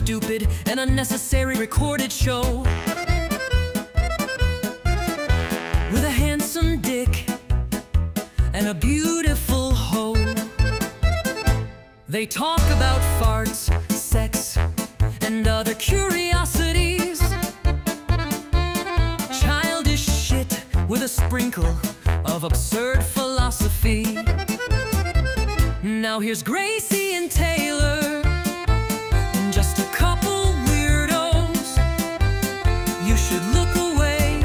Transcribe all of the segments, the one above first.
stupid and unnecessary recorded show with a handsome dick and a beautiful hoe. They talk about farts, sex, and other curiosities. Childish shit with a sprinkle of absurd philosophy. Now here's Gracie and Taylor, just a couple weirdos. You should look away,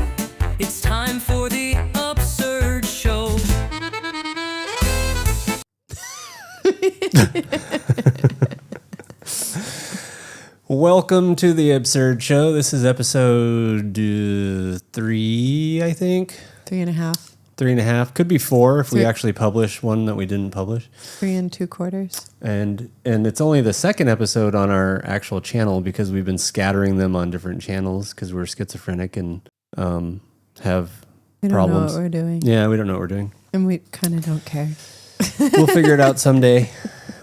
it's time for the absurd show. Welcome to the Absurd Show. This is episode 3, I think. 3.5. 3.5. Could be 4 if we actually publish one that we didn't publish. 3 2/4. And it's only the second episode on our actual channel because we've been scattering them on different channels because we're schizophrenic and have We don't problems. know what we're doing. Yeah, we don't know what we're doing. And we kind of don't care. We'll figure it out someday.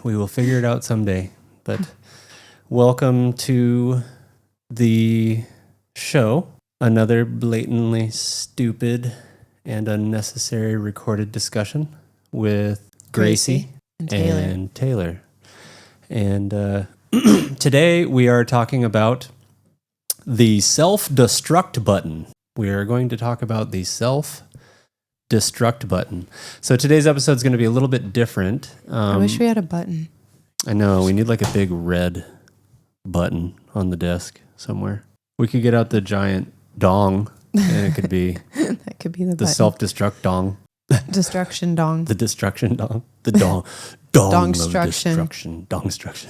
We will figure it out someday. But welcome to the show. Another blatantly stupid and unnecessary recorded discussion with Gracie and Taylor. And today we are talking about the self-destruct button. We are going to talk about the self-destruct button. So today's episode is going to be a little bit different. I wish we had a button. I know. We need like a big red button on the desk somewhere. We could get out the giant dong and it could be That could be the button. self-destruct dong. Destruction dong. The destruction dong. The dong. Dong of Dongstruction. destruction. Dongstruction.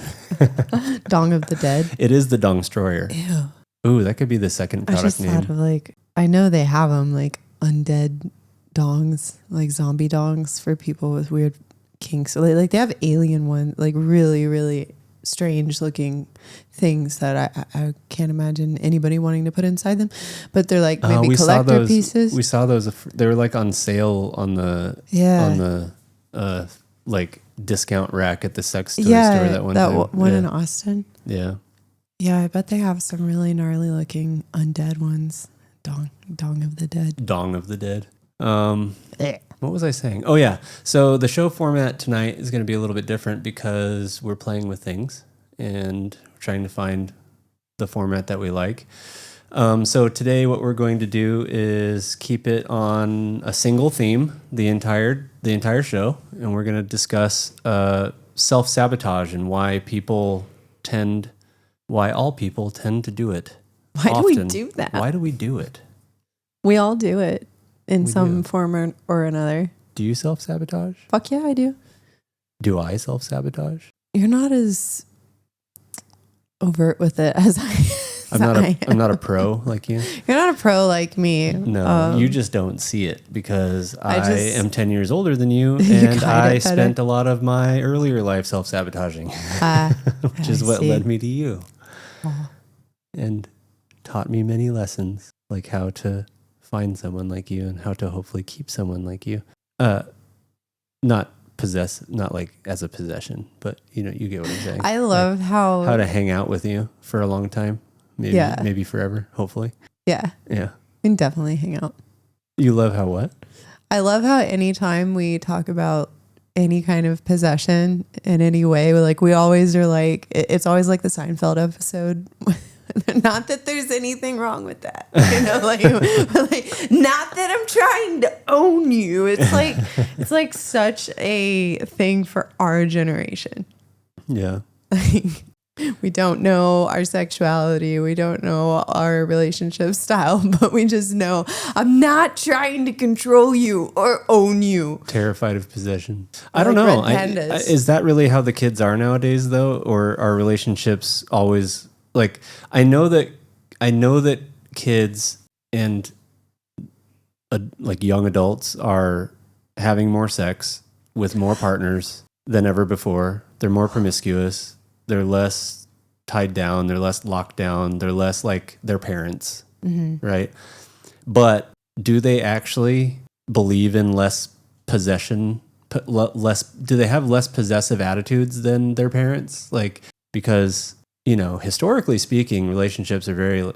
Dong of the dead. It is the Dongstroyer. Ew. Ooh, that could be the second I product just name. thought of I know they have them like undead dongs, like zombie dongs for people with weird kinks. So they have alien ones, like really, really strange looking things that I can't imagine anybody wanting to put inside them, but they're like maybe collector pieces. We saw those. They were like on sale on the like discount rack at the sex toy store that one time. One in Austin. Yeah. Yeah, I bet they have some really gnarly looking undead ones. Dong of the dead. Dong of the dead. What was I saying? Oh, yeah. So the show format tonight is going to be a little bit different because we're playing with things and trying to find the format that we like. So today what we're going to do is keep it on a single theme the entire show, and we're going to discuss self-sabotage and why all people tend to do it. Why often. do we do that? Why do we do it? We all do it in We some do. form or another. Do you self-sabotage? Fuck yeah, I do. Do I self-sabotage? You're not as overt with it as I'm not a pro like you. You're not a pro like me. No, you just don't see it because I just- am 10 years older than you, You and got I it better. spent a lot of my earlier life self-sabotaging, which is what led me to you and taught me many lessons, like how to find someone like you and how to hopefully keep someone like you. Not like as a possession, but you get what I'm saying. I love how to hang out with you for a long time. Maybe forever, hopefully. Yeah. Yeah. We can definitely hang out. You love how what? I love how anytime we talk about any kind of possession in any way, we always are like, it's always like the Seinfeld episode. Not that there's anything wrong with that, like not that I'm trying to own you. It's like such a thing for our generation. Yeah. We don't know our sexuality. We don't know our relationship style, but we just know I'm not trying to control you or own you. Terrified of possession. I don't know. Is that really how the kids are nowadays, though? Or are relationships always like? I know that kids and like young adults are having more sex with more partners than ever before. They're more promiscuous. They're less tied down. They're less locked down. They're less like their parents, right? But do they actually believe in less possession? Do they have less possessive attitudes than their parents? Like, because, historically speaking, relationships are very,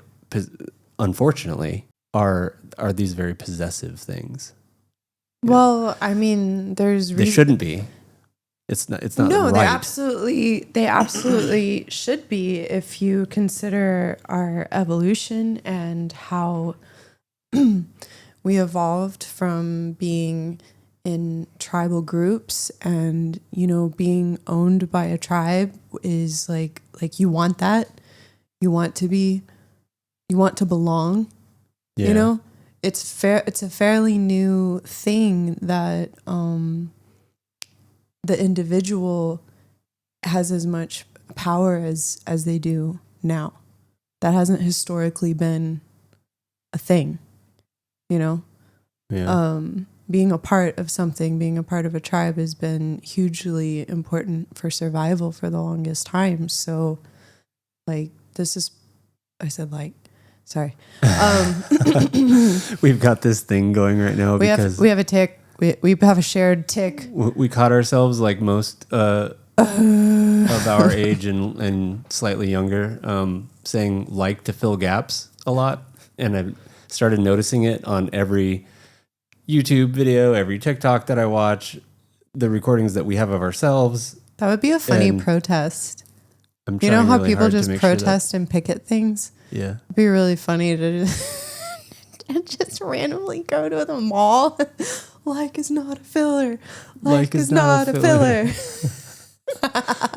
unfortunately, are these very possessive things. Well, I mean, They shouldn't be. It's not. No, right. they absolutely should be if you consider our evolution and how we evolved from being in tribal groups, and being owned by a tribe is like you want that. You want to belong. Yeah. It's a fairly new thing that the individual has as much power as they do now. That hasn't historically been a thing, Yeah. Being a part of something, being a part of a tribe has been hugely important for survival for the longest time. So sorry. We've got this thing going right now because we have a tick. We have a shared tick. we caught ourselves, like most of our age and slightly younger, saying "like" to fill gaps a lot, and I started noticing it on every YouTube video, every TikTok that I watch, the recordings that we have of ourselves. That would be a funny protest. I'm You know trying how really people hard to just make sure protest and picket things? Yeah. It'd be really funny to just randomly go to the mall. Like is not a filler. Like is not a filler.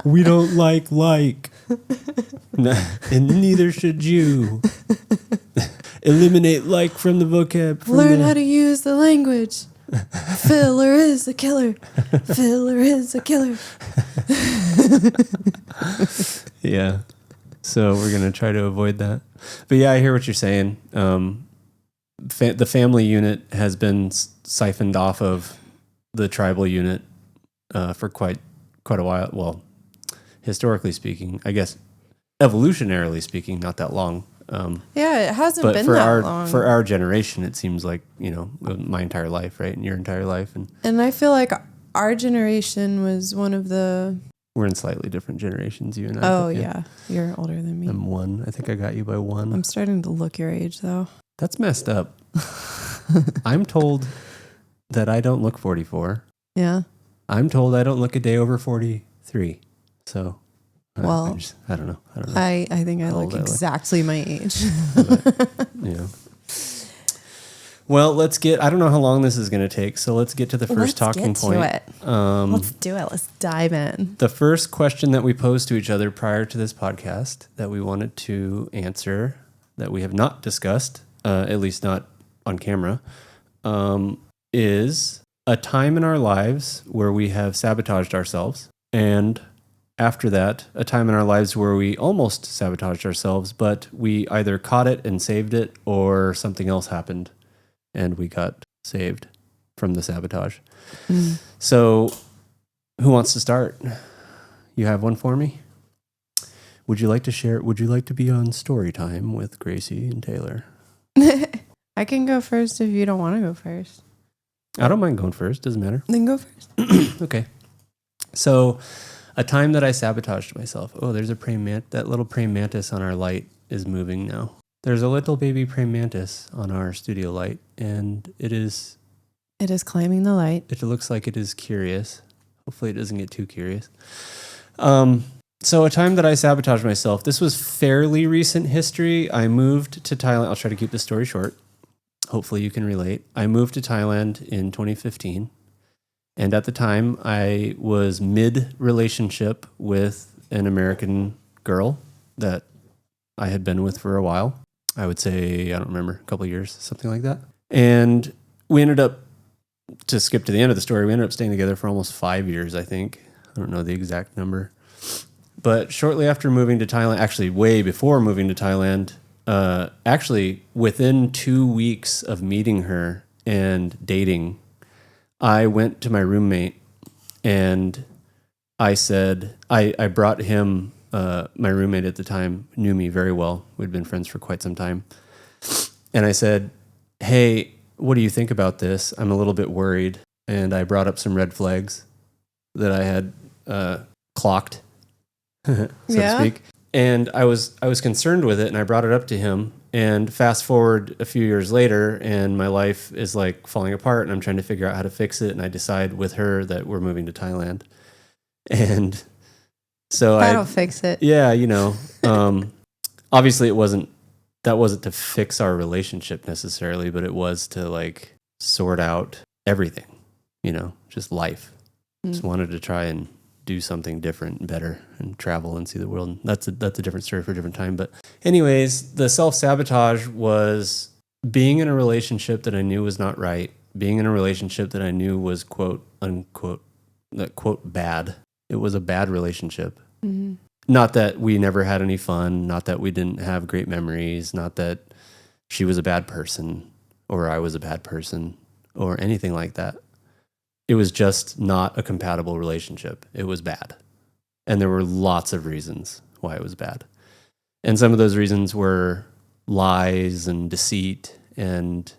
We don't like. And neither should you. Eliminate like from the vocab. Learn how to use the language. Filler is a killer. Filler is a killer. Yeah. So we're going to try to avoid that. But yeah, I hear what you're saying. The family unit has been siphoned off of the tribal unit for quite a while. Well, historically speaking, I guess evolutionarily speaking, not that long. Yeah, it hasn't But been for that long. for our generation, it seems like, my entire life, right? And your entire life. And I feel like our generation was one of the... We're in slightly different generations, you and I. Oh, yeah. You're older than me. I'm one. I think I got you by one. I'm starting to look your age, though. That's messed up. I'm told that I don't look 44. Yeah. I'm told I don't look a day over 43. So, Well, I don't know. I think I How look old I look. exactly my age. Yeah. Well, I don't know how long this is going to take, so let's get to the first talking point. Let's do it. Let's dive in. The first question that we posed to each other prior to this podcast that we wanted to answer, that we have not discussed, at least not on camera, is a time in our lives where we have sabotaged ourselves, and after that, a time in our lives where we almost sabotaged ourselves, but we either caught it and saved it, or something else happened and we got saved from the sabotage. So who wants to start? You have one for me? Would you like to share? Would you like to be on story time with Gracie and Taylor? I can go first if you don't want to go first. I don't mind going first. Doesn't matter. Then go first. Okay. So a time that I sabotaged myself. Oh, there's that little praying mantis on our light is moving now. There's a little baby praying mantis on our studio light, and it is climbing the light. It looks like it is curious. Hopefully it doesn't get too curious. So a time that I sabotaged myself, this was fairly recent history. I moved to Thailand. I'll try to keep the story short. Hopefully you can relate. I moved to Thailand in 2015. And at the time, I was mid-relationship with an American girl that I had been with for a while. I would say, I don't remember, a couple of years, something like that. And we ended up, to skip to the end of the story, we ended up staying together for almost 5 years, I think. I don't know the exact number. But shortly after moving to Thailand, actually way before moving to Thailand, actually within 2 weeks of meeting her and dating, I went to my roommate and I said, I brought him, my roommate at the time knew me very well. We'd been friends for quite some time. And I said, hey, what do you think about this? I'm a little bit worried. And I brought up some red flags that I had clocked, so to speak. And I was concerned with it, and I brought it up to him. And fast forward a few years later, and my life is like falling apart, and I'm trying to figure out how to fix it. And I decide with her that we're moving to Thailand. And so That'll fix it. Yeah, obviously that wasn't to fix our relationship necessarily, but it was to like sort out everything, just life. Just wanted to try and do something different and better and travel and see the world. That's a different story for a different time. But anyways, the self-sabotage was being in a relationship that I knew was not right, being in a relationship that I knew was quote unquote, quote bad. It was a bad relationship. Mm-hmm. Not that we never had any fun, not that we didn't have great memories, not that she was a bad person or I was a bad person or anything like that. It was just not a compatible relationship. It was bad. And there were lots of reasons why it was bad. And some of those reasons were lies and deceit and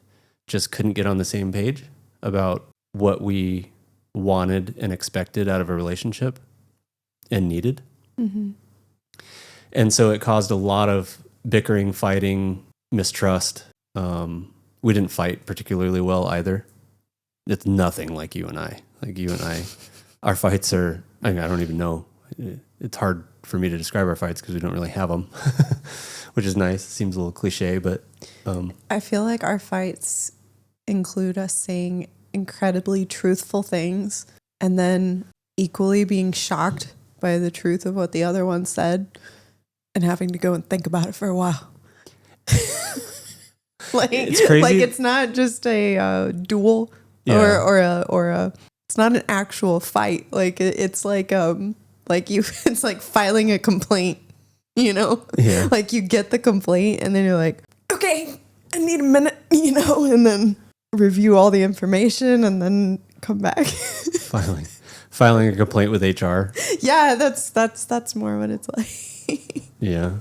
just couldn't get on the same page about what we wanted and expected out of a relationship and needed. Mm-hmm. And so it caused a lot of bickering, fighting, mistrust. We didn't fight particularly well either. It's nothing like you and I. Like you and I, our fights are, I don't even know. It's hard for me to describe our fights because we don't really have them, which is nice. It seems a little cliche, but... I feel like our fights include us saying incredibly truthful things and then equally being shocked by the truth of what the other one said and having to go and think about it for a while. It's crazy. Like it's not just a duel. Yeah. Or a it's not an actual fight. Like it's like it's like filing a complaint, Yeah. Like you get the complaint and then you're like, okay, I need a minute, and then review all the information and then come back. Filing a complaint with HR. Yeah, that's more what it's like. Yeah.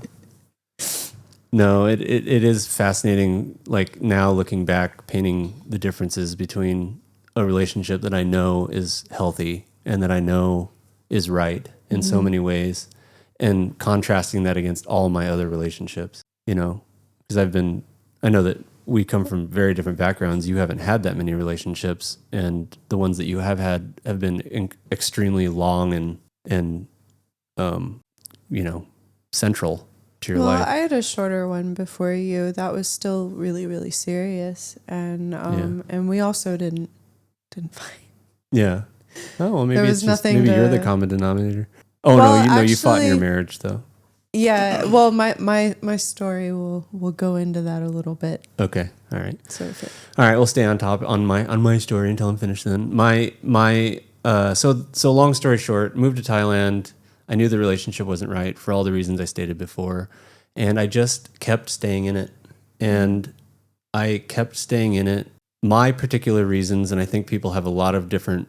No, it is fascinating, like now looking back, painting the differences between a relationship that I know is healthy and that I know is right in so many ways and contrasting that against all my other relationships, because I know that we come from very different backgrounds. You haven't had that many relationships, and the ones that you have had have been extremely long and central to your life. I had a shorter one before you that was still really, really serious, and we also didn't fight. Yeah. Oh well, maybe it's just maybe you're the common denominator. Oh well, no, you fought in your marriage though. Yeah. Well, my story will go into that a little bit. Okay. All right. So all right, we'll stay on my story until I'm finished. Then so long story short, moved to Thailand. I knew the relationship wasn't right for all the reasons I stated before. And I just kept staying in it. And I kept staying in it. My particular reasons, and I think people have a lot of different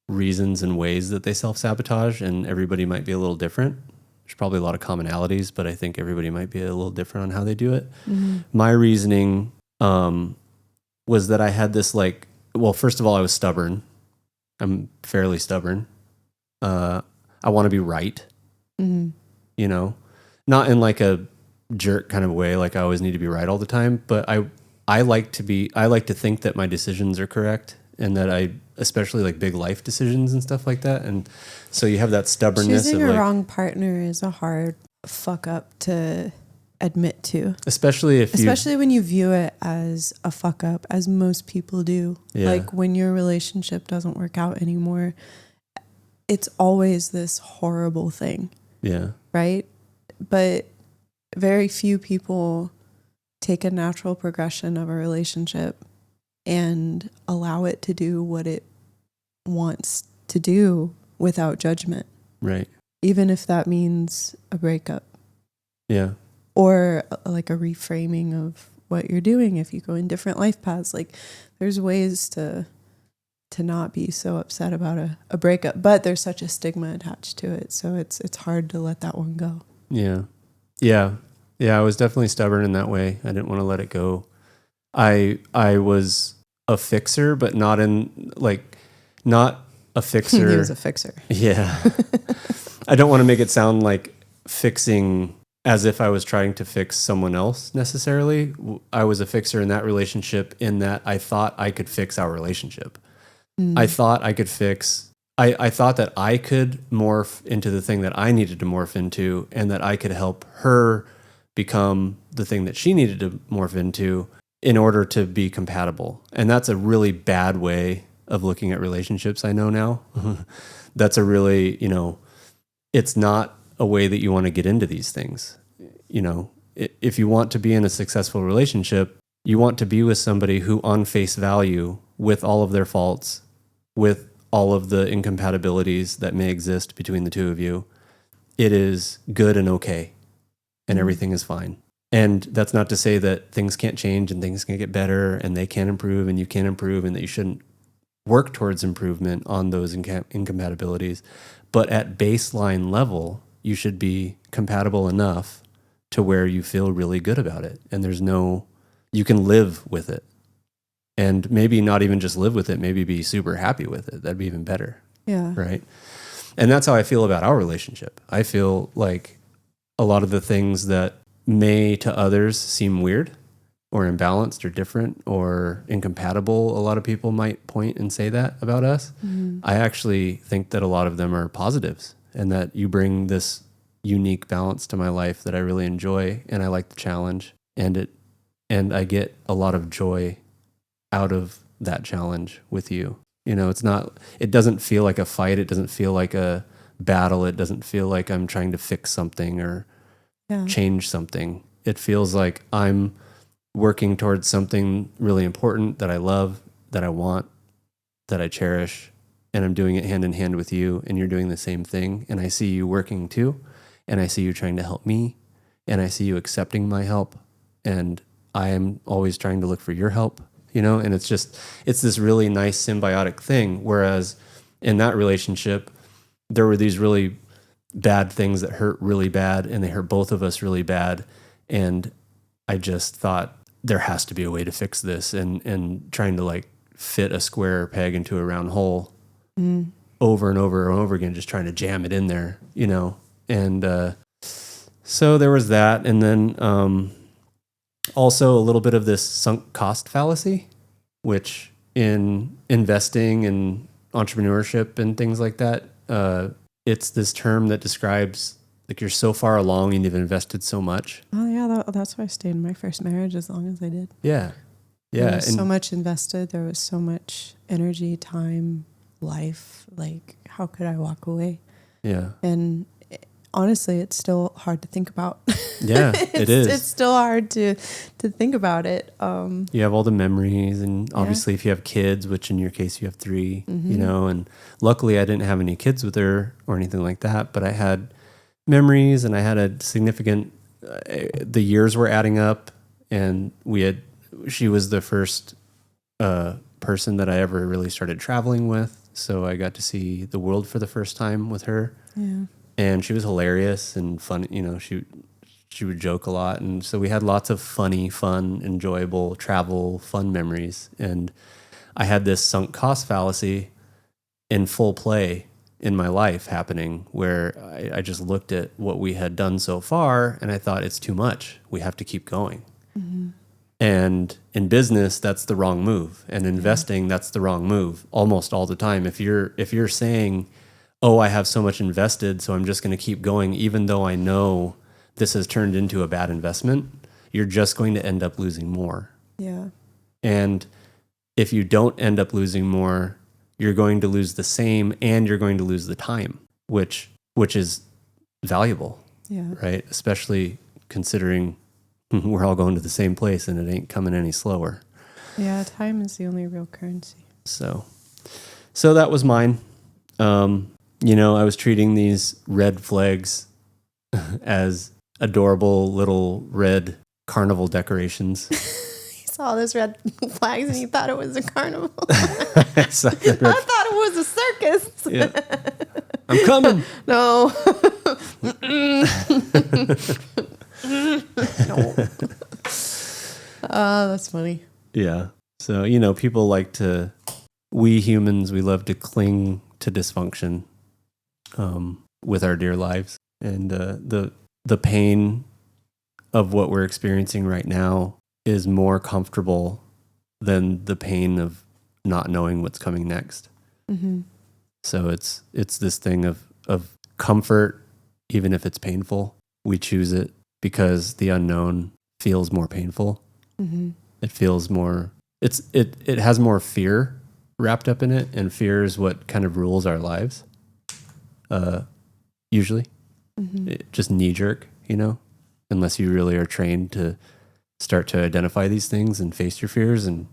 reasons and ways that they self-sabotage, and everybody might be a little different. There's probably a lot of commonalities, but I think everybody might be a little different on how they do it. Mm-hmm. My reasoning was that I had this first of all, I was stubborn. I'm fairly stubborn. I want to be right, not in like a jerk kind of way. Like I always need to be right all the time, but I like to think that my decisions are correct and that especially like big life decisions and stuff like that. And so you have that stubbornness. Choosing a wrong partner is a hard fuck up to admit to. Especially when you view it as a fuck up, as most people do. Yeah. Like when your relationship doesn't work out anymore, it's always this horrible thing. Yeah. Right? But very few people take a natural progression of a relationship and allow it to do what it wants to do without judgment. Right. Even if that means a breakup. Yeah. Or like a reframing of what you're doing if you go in different life paths. Like there's ways to not be so upset about a breakup, but there's such a stigma attached to it. So it's hard to let that one go. Yeah. Yeah. Yeah. I was definitely stubborn in that way. I didn't want to let it go. I was a fixer, but not a fixer. He was a fixer. Yeah. I don't want to make it sound like fixing as if I was trying to fix someone else necessarily. I was a fixer in that relationship in that I thought I could fix our relationship. I thought I could fix, I thought that I could morph into the thing that I needed to morph into, and that I could help her become the thing that she needed to morph into in order to be compatible. And that's a really bad way of looking at relationships, I know now. That's a really, it's not a way that you want to get into these things. If you want to be in a successful relationship, you want to be with somebody who, on face value, with all of their faults, with all of the incompatibilities that may exist between the two of you, it is good and okay, and everything is fine. And that's not to say that things can't change and things can get better and they can improve and you can improve, and that you shouldn't work towards improvement on those incompatibilities. But at baseline level, you should be compatible enough to where you feel really good about it. And you can live with it. And maybe not even just live with it, maybe be super happy with it. That'd be even better. Yeah. Right. And that's how I feel about our relationship. I feel like a lot of the things that may to others seem weird or imbalanced or different or incompatible, a lot of people might point and say that about us. I actually think that a lot of them are positives, and that you bring this unique balance to my life that I really enjoy, and I like the challenge, and I get a lot of joy out of that challenge with you. It doesn't feel like a fight. It doesn't feel like a battle. It doesn't feel like I'm trying to fix something or change something. It feels like I'm working towards something really important that I love, that I want, that I cherish, and I'm doing it hand in hand with you, and you're doing the same thing. And I see you working too, and I see you trying to help me, and I see you accepting my help, and I am always trying to look for your help, and it's this really nice symbiotic thing. Whereas in that relationship, there were these really bad things that hurt really bad, and they hurt both of us really bad. And I just thought there has to be a way to fix this, and trying to like fit a square peg into a round hole over and over and over again, just trying to jam it in there, and so there was that. And then also a little bit of this sunk cost fallacy, which in investing and entrepreneurship and things like that, it's this term that describes like you're so far along and you've invested so much. Oh yeah, that's why I stayed in my first marriage as long as I did. Yeah. There was so much invested. There was so much energy, time, life. Like, how could I walk away? Yeah. And honestly, it's still hard to think about. Yeah, it is. It's still hard to think about it. You have all the memories, and obviously if you have kids, which in your case you have 3, and luckily I didn't have any kids with her or anything like that, but I had memories, and I had a significant, the years were adding up, and she was the first person that I ever really started traveling with. So I got to see the world for the first time with her. Yeah. And she was hilarious and fun. She would joke a lot. And so we had lots of fun, enjoyable travel, fun memories. And I had this sunk cost fallacy in full play in my life happening, where I just looked at what we had done so far and I thought, it's too much. We have to keep going. And in business, that's the wrong move. And investing, that's the wrong move almost all the time. If you're saying, oh, I have so much invested, so I'm just going to keep going, even though I know this has turned into a bad investment, you're just going to end up losing more. Yeah. And if you don't end up losing more, you're going to lose the same, and you're going to lose the time, which is valuable. Yeah. Right? Especially considering we're all going to the same place and it ain't coming any slower. Yeah, time is the only real currency. So that was mine. I was treating these red flags as adorable little red carnival decorations. He saw this red flags and he thought it was a carnival. I thought it was a circus. Yeah. I'm coming. No. No. That's funny. Yeah. So, people we humans, we love to cling to dysfunction with our dear lives. And the pain of what we're experiencing right now is more comfortable than the pain of not knowing what's coming next. Mm-hmm. So it's this thing of comfort, even if it's painful. We choose it because the unknown feels more painful. Mm-hmm. It feels more, it has more fear wrapped up in it, and fear is what kind of rules our lives. Usually. Mm-hmm. Just knee jerk, unless you really are trained to start to identify these things and face your fears and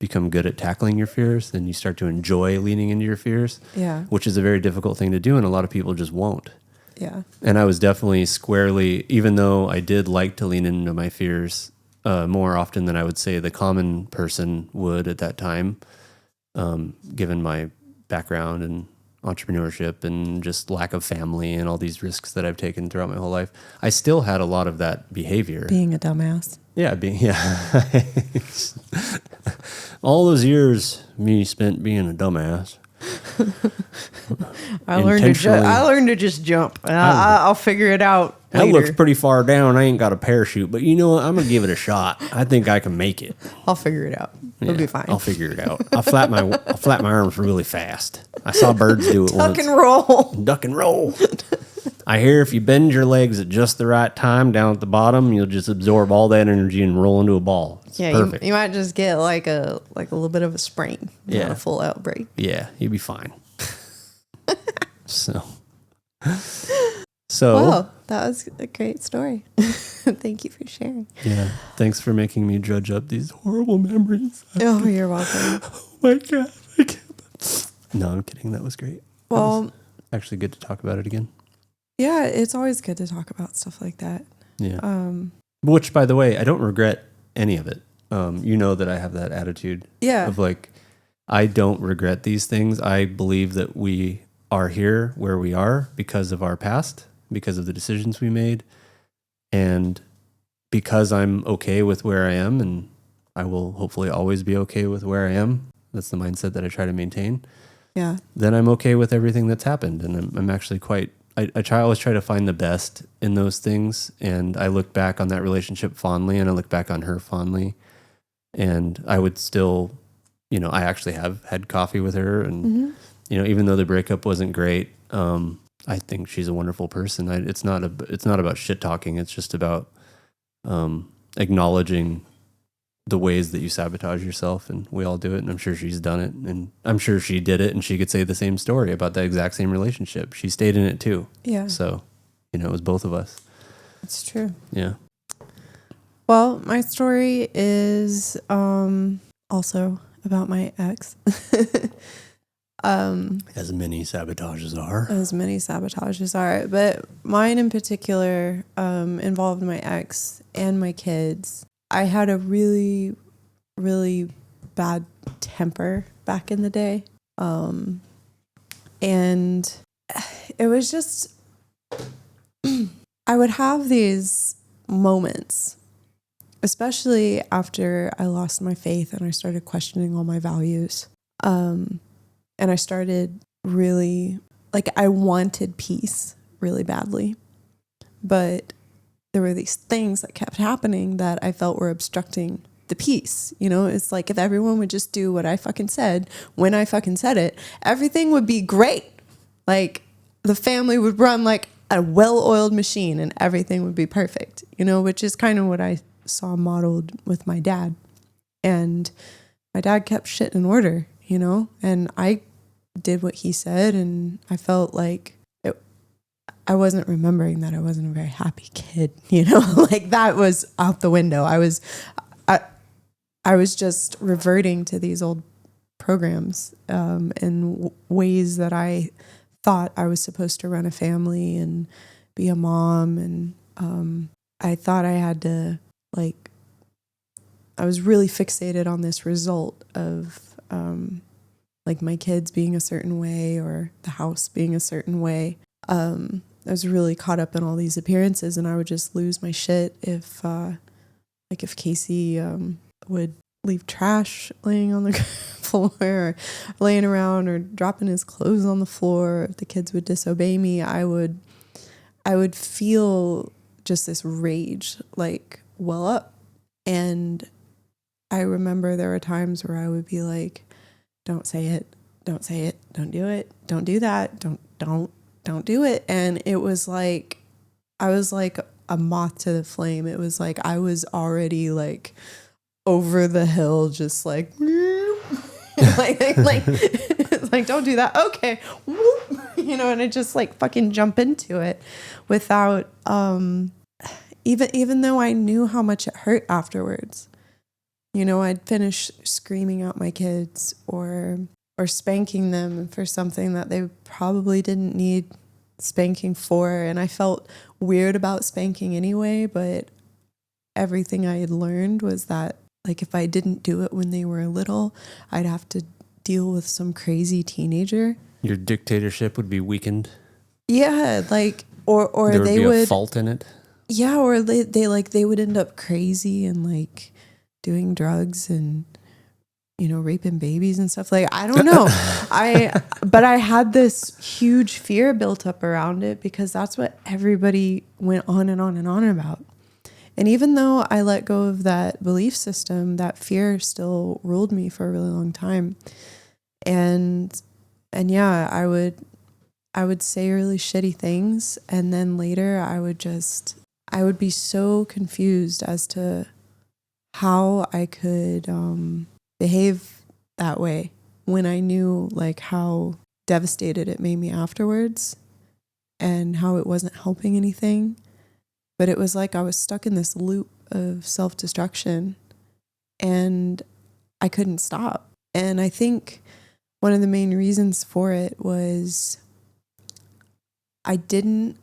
become good at tackling your fears, then you start to enjoy leaning into your fears, Yeah. which is a very difficult thing to do, and a lot of people just won't. Yeah. And I was definitely squarely, even though I did like to lean into my fears more often than I would say the common person would at that time, given my background and entrepreneurship and just lack of family and all these risks that I've taken throughout my whole life, I still had a lot of that behavior. Being a dumbass. Yeah, all those years me spent being a dumbass. I learned to just jump. I'll figure it out That later. looks pretty far down. I ain't got a parachute, but you know what? I'm gonna give it a shot. I think I can make it. I'll figure it out. It'll be fine. I'll figure it out. I'll flap my arms really fast. I saw birds do it once. Tuck and roll. Duck and roll. I hear if you bend your legs at just the right time down at the bottom, you'll just absorb all that energy and roll into a ball. It's perfect. You might just get like a little bit of a sprain, Yeah. not a full outbreak. Yeah, you'll be fine. So Well, that was a great story. Thank you for sharing. yeah, thanks for making me dredge up these horrible memories. Oh, you're welcome. Oh my God, I can't. No, I'm kidding. That was great. Well, Actually good to talk about it again. yeah, it's always good to talk about stuff like that. Yeah. Which, by the way, I don't regret any of it. You know that I have that attitude Yeah. of like, I don't regret these things. I believe that we are here where we are because of our past, because of the decisions we made, and because I'm okay with where I am, and I will hopefully always be okay with where I am. That's the mindset that I try to maintain. Yeah. Then I'm okay with everything that's happened, and I'm actually quite. I always try to find the best in those things, and I look back on that relationship fondly, and I look back on her fondly, and I would still, I actually have had coffee with her, and Mm-hmm. even though the breakup wasn't great, I think she's a wonderful person. It's not about shit talking. It's just about acknowledging the ways that you sabotage yourself, and we all do it, and I'm sure she's done it, and I'm sure she did it, and she could say the same story about that exact same relationship. She stayed in it too. Yeah. So, it was both of us. It's true. Yeah. Well, my story is also about my ex. As many sabotages are. As many sabotages are, but mine in particular involved my ex and my kids. I had a really, really bad temper back in the day. And it was just, I would have these moments, especially after I lost my faith and I started questioning all my values. And I started really, I wanted peace really badly, but there were these things that kept happening that I felt were obstructing the peace. It's like if everyone would just do what I fucking said when I fucking said it, everything would be great. Like the family would run like a well-oiled machine and everything would be perfect, which is kind of what I saw modeled with my dad. And my dad kept shit in order, and I did what he said, and I felt like I wasn't remembering that I wasn't a very happy kid, that was out the window. I was just reverting to these old programs in ways that I thought I was supposed to run a family and be a mom. And I thought I had to, I was really fixated on this result of my kids being a certain way or the house being a certain way. I was really caught up in all these appearances, and I would just lose my shit if Casey would leave trash laying on the floor or laying around or dropping his clothes on the floor. If the kids would disobey me, I would feel just this rage like well up. And I remember there were times where I would be like, don't say it, don't say it, don't do it, don't do that, don't do it. And it was like, I was like a moth to the flame. It was like I was already like over the hill, just like like don't do that. Okay. You know, and I just like fucking jump into it without even though I knew how much it hurt afterwards. You know, I'd finish screaming at my kids or spanking them for something that they probably didn't need spanking for. And I felt weird about spanking anyway, but everything I had learned was that like if I didn't do it when they were little, I'd have to deal with some crazy teenager. Your dictatorship would be weakened. Yeah, like or there they would be would a fault in it. Yeah, or they would end up crazy and like doing drugs and, you know, raping babies and stuff. Like, I don't know. But I had this huge fear built up around it because that's what everybody went on and on and on about. And even though I let go of that belief system, that fear still ruled me for a really long time. And yeah, I would say really shitty things. And then later I would be so confused as to how I could behave that way when I knew like how devastated it made me afterwards and how it wasn't helping anything. But it was like I was stuck in this loop of self-destruction and I couldn't stop. And I think one of the main reasons for it was I didn't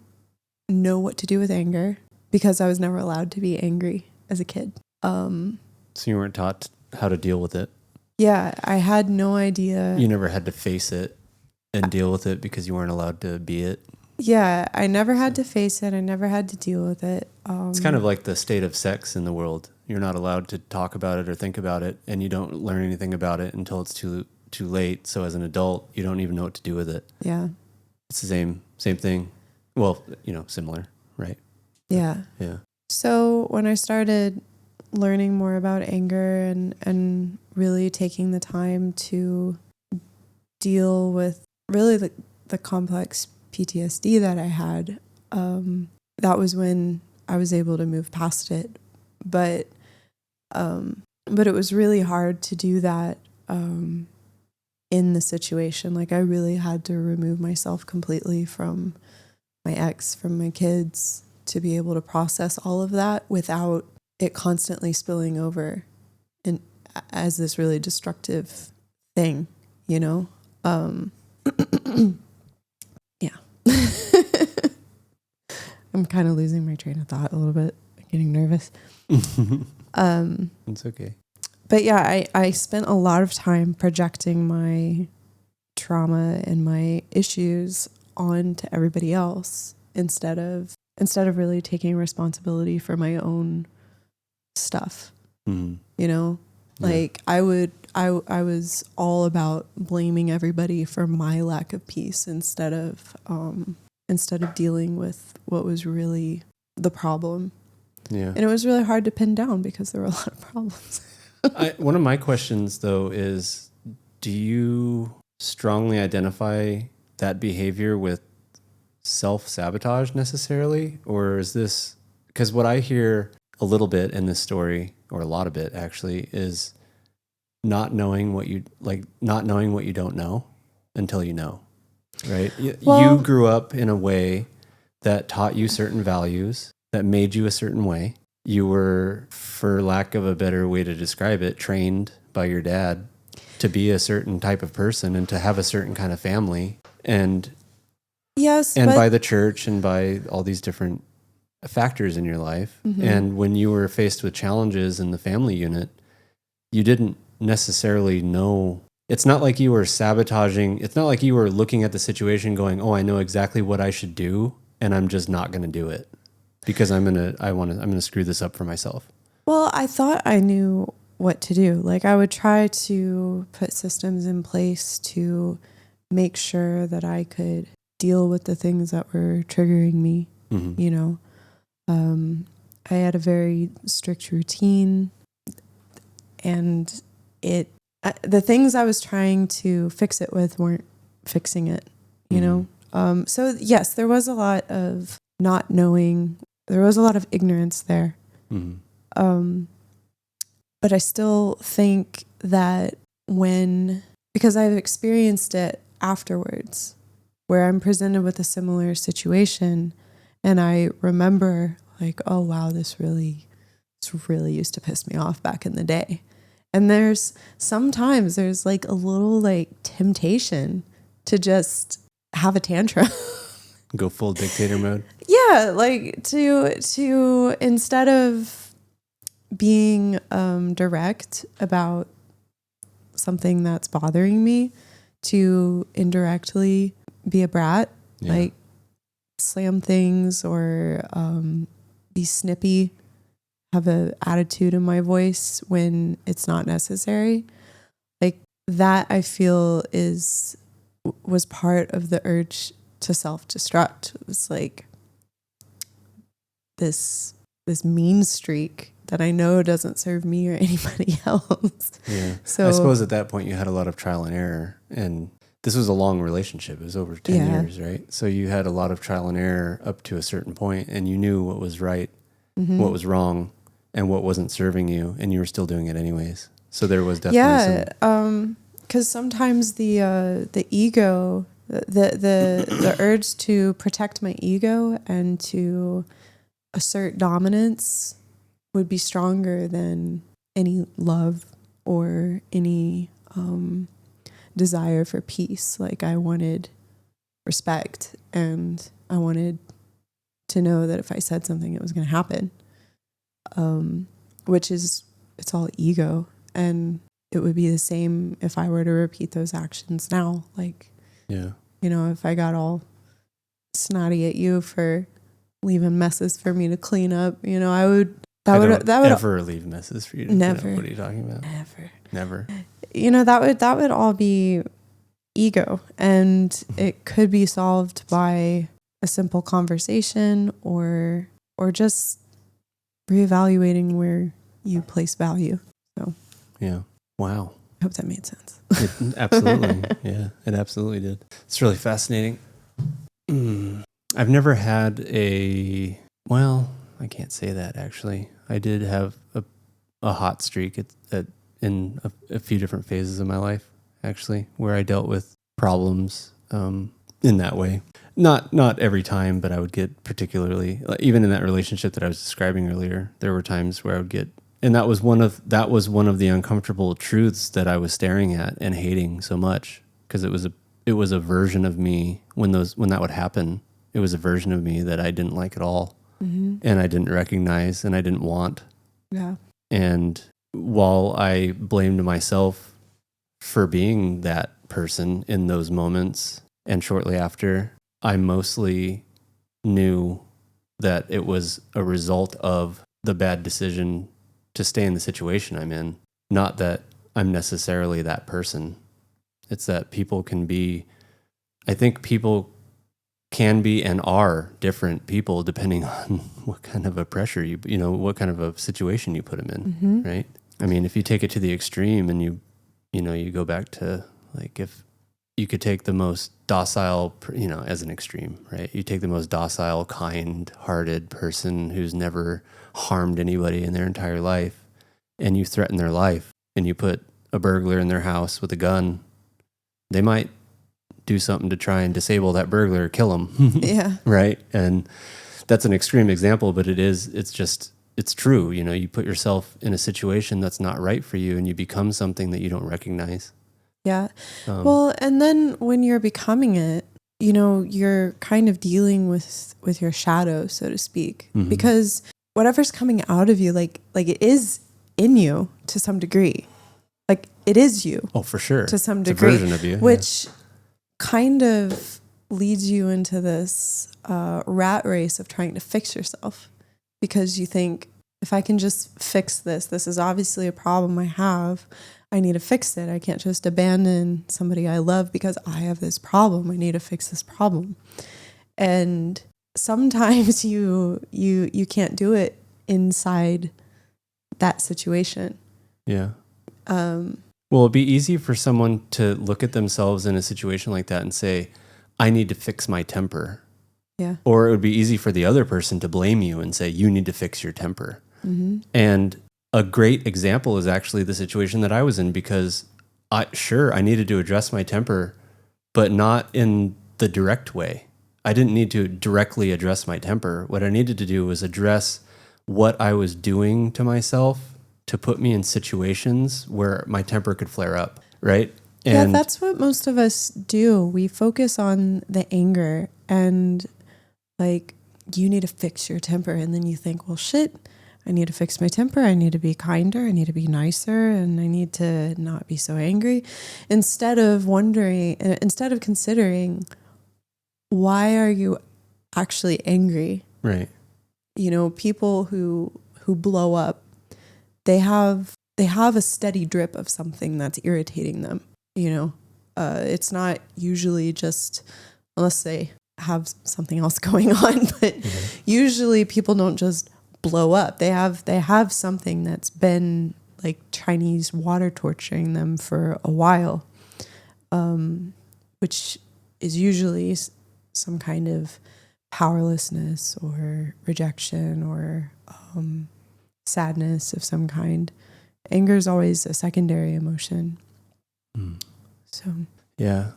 know what to do with anger because I was never allowed to be angry as a kid. So you weren't taught how to deal with it? Yeah, I had no idea. You never had to face it and deal with it because you weren't allowed to be it? Yeah, I never had to face it. I never had to deal with it. It's kind of like the state of sex in the world. You're not allowed to talk about it or think about it, and you don't learn anything about it until it's too late. So as an adult, you don't even know what to do with it. Yeah. It's the same thing. Well, you know, similar, right? Yeah. Yeah. So when I started learning more about anger and really taking the time to deal with really the complex PTSD that I had, that was when I was able to move past it. But it was really hard to do that in the situation. Like I really had to remove myself completely from my ex, from my kids, to be able to process all of that without it constantly spilling over and as this really destructive thing, you know? Yeah. I'm kind of losing my train of thought a little bit, getting nervous. It's okay. But yeah, I spent a lot of time projecting my trauma and my issues onto everybody else instead of really taking responsibility for my own stuff. Mm-hmm. You know, like I was all about blaming everybody for my lack of peace instead of dealing with what was really the problem. Yeah. And it was really hard to pin down because there were a lot of problems. One of my questions though is, do you strongly identify that behavior with self-sabotage necessarily? Or is this, because what I hear a little bit in this story, or a lot of it actually, is not knowing what you don't know until you know, right? Well, you grew up in a way that taught you certain values, that made you a certain way. You were, for lack of a better way to describe it, trained by your dad to be a certain type of person and to have a certain kind of family, and yes, and by the church and by all these different factors in your life. Mm-hmm. And when you were faced with challenges in the family unit, you didn't necessarily know. It's not like you were sabotaging. It's not like you were looking at the situation going, oh, I know exactly what I should do, and I'm just not going to do it because I'm going to screw this up for myself. Well, I thought I knew what to do. Like I would try to put systems in place to make sure that I could deal with the things that were triggering me, Mm-hmm. you know. I had a very strict routine, and the things I was trying to fix it with weren't fixing it, you know? So yes, there was a lot of not knowing. There was a lot of ignorance there. But I still think that because I've experienced it afterwards, where I'm presented with a similar situation and I remember like, oh wow, this really used to piss me off back in the day. And sometimes there's like a little like temptation to just have a tantrum. Go full dictator mode. Yeah, like to instead of being direct about something that's bothering me, to indirectly be a brat, like slam things or be snippy, have an attitude in my voice when it's not necessary. Like that, I feel was part of the urge to self-destruct. It was like this mean streak that I know doesn't serve me or anybody else. Yeah. So I suppose at that point you had a lot of trial and error, and this was a long relationship. It was over 10 years, right? So you had a lot of trial and error up to a certain point, and you knew what was right, what was wrong, and what wasn't serving you, and you were still doing it anyways. So there was definitely because sometimes the ego, the urge to protect my ego and to assert dominance would be stronger than any love or any desire for peace. Like I wanted respect, and I wanted to know that if I said something, it was going to happen. It's all ego. And it would be the same if I were to repeat those actions now. Like, if I got all snotty at you for leaving messes for me to clean up, I would. That would ever leave messes for you to never. clean up. What are you talking about? Never. That would all be ego, and it could be solved by a simple conversation or just reevaluating where you place value. So yeah. Wow. I hope that made sense. Absolutely. Yeah, it absolutely did. It's really fascinating. I've never had I can't say that actually. I did have a hot streak in a few different phases of my life, actually, where I dealt with problems in that way. Not every time, but I would get particularly, even in that relationship that I was describing earlier, there were times where I would get, and that was one of the uncomfortable truths that I was staring at and hating so much, because it was a version of me when that would happen. It was a version of me that I didn't like at all, and I didn't recognize, and I didn't want. Yeah. And while I blamed myself for being that person in those moments, and shortly after, I mostly knew that it was a result of the bad decision to stay in the situation I'm in. Not that I'm necessarily that person. It's that people can be and are different people depending on what kind of a pressure what kind of a situation you put them in, right? I mean, if you take it to the extreme and you go back to, like, if you could take the most docile, as an extreme, right? You take the most docile, kind-hearted person who's never harmed anybody in their entire life, and you threaten their life, and you put a burglar in their house with a gun, they might do something to try and disable that burglar or kill him. Yeah. Right? And that's an extreme example, but it's true. You put yourself in a situation that's not right for you, and you become something that you don't recognize. Yeah. Well, and then when you're becoming it, you're kind of dealing with your shadow, so to speak, because whatever's coming out of you, like it is in you to some degree. Like it is you. Oh, for sure. To some degree. It's a version of you. Which kind of leads you into this rat race of trying to fix yourself, because you think, if I can just fix this is obviously a problem I have. I need to fix it. I can't just abandon somebody I love because I have this problem. I need to fix this problem. And sometimes you can't do it inside that situation. Yeah. Well, it'd be easy for someone to look at themselves in a situation like that and say, I need to fix my temper. Yeah. Or it would be easy for the other person to blame you and say, you need to fix your temper. Mm-hmm. And a great example is actually the situation that I was in, because I needed to address my temper, but not in the direct way. I didn't need to directly address my temper. What I needed to do was address what I was doing to myself to put me in situations where my temper could flare up, right? And yeah, that's what most of us do. We focus on the anger and like, you need to fix your temper. And then you think, well, shit, I need to fix my temper. I need to be kinder. I need to be nicer. And I need to not be so angry. Instead of considering, why are you actually angry? right. You know, people who blow up, they have a steady drip of something that's irritating them. You know, it's not usually just, unless they have something else going on, but usually people don't just blow up. They have something that's been like Chinese water torturing them for a while, which is usually some kind of powerlessness or rejection or sadness of some kind. Anger is always a secondary emotion. So Yeah.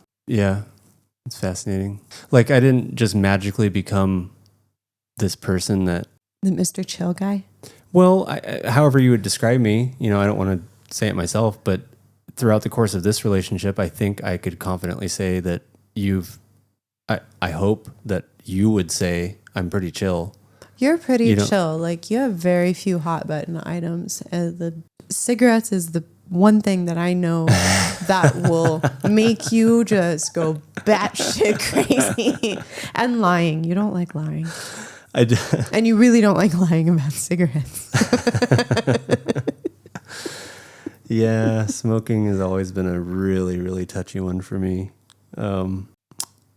It's fascinating. Like, I didn't just magically become this person that, the Mr. Chill guy. well, however you would describe me, you know, I don't want to say it myself, but throughout the course of this relationship, I think I could confidently say that I hope that you would say I'm pretty chill. You're pretty You don't- chill. Like, you have very few hot button items. The cigarettes is the one thing that I know that will make you just go batshit crazy. And lying. You don't like lying. I do. And you really don't like lying about cigarettes. Yeah, smoking has always been a really, really touchy one for me.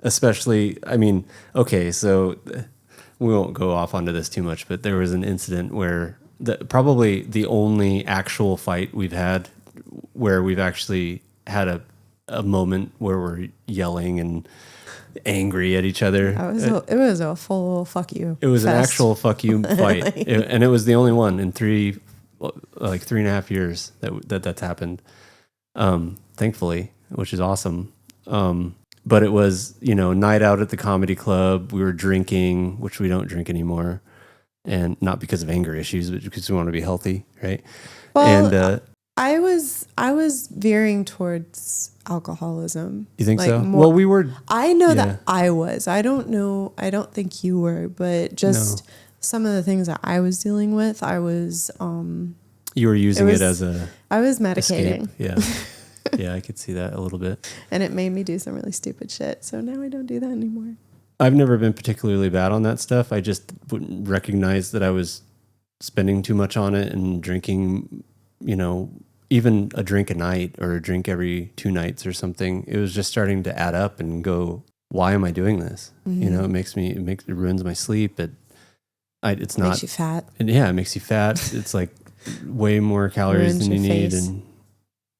Especially, I mean, okay, so we won't go off onto this too much, but there was an incident where probably the only actual fight we've had where we've actually had a moment where we're yelling and angry at each other. It was a full fuck you. It was an fest. actual fuck you fight. And it was the only one in 3.5 years that's happened. Thankfully, which is awesome. But it was, you know, night out at the comedy club. We were drinking, which we don't drink anymore. And not because of anger issues, but because we want to be healthy, right? Well, And I was veering towards alcoholism. you think like so? more- Well, we were. I know Yeah. that I was. I don't know. I don't think you were, but just some of the things that I was dealing with, I was You were using was- it as a I was medicating, escape. Yeah. Yeah, I could see that a little bit. and it made me do some really stupid shit. So now I don't do that anymore. I've never been particularly bad on that stuff. I just wouldn't recognize that I was spending too much on it and drinking, you know, even a drink a night or a drink every 2 nights or something. It was just starting to add up and go, why am I doing this? You know, it ruins my sleep. It's not, Makes you fat. yeah, it makes you fat. It's like way more calories Ruins than you your need. face. And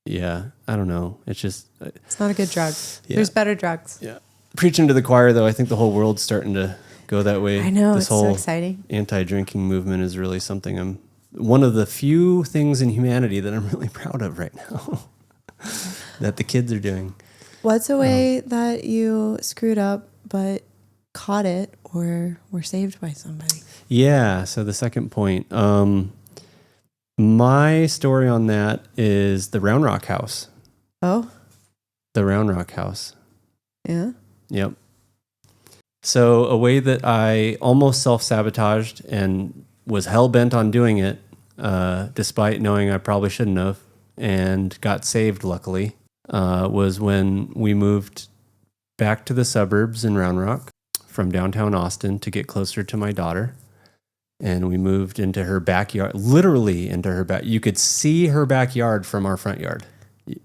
yeah, I don't know. It's just, It's not a good drug. Yeah. There's better drugs. yeah. Preaching to the choir, though, I think the whole world's starting to go that way. I know, This it's so whole exciting. anti-drinking movement is really something one of the few things in humanity that I'm really proud of right now that the kids are doing. What's a way that you screwed up but caught it or were saved by somebody? Yeah. So the second point, my story on that is the Round Rock House. Oh, The Round Rock House. yeah. Yep. So a way that I almost self-sabotaged and was hell-bent on doing it, despite knowing I probably shouldn't have, and got saved, luckily, was when we moved back to the suburbs in Round Rock from downtown Austin to get closer to my daughter. And we moved into her backyard, literally into her back. You could see her backyard from our front yard.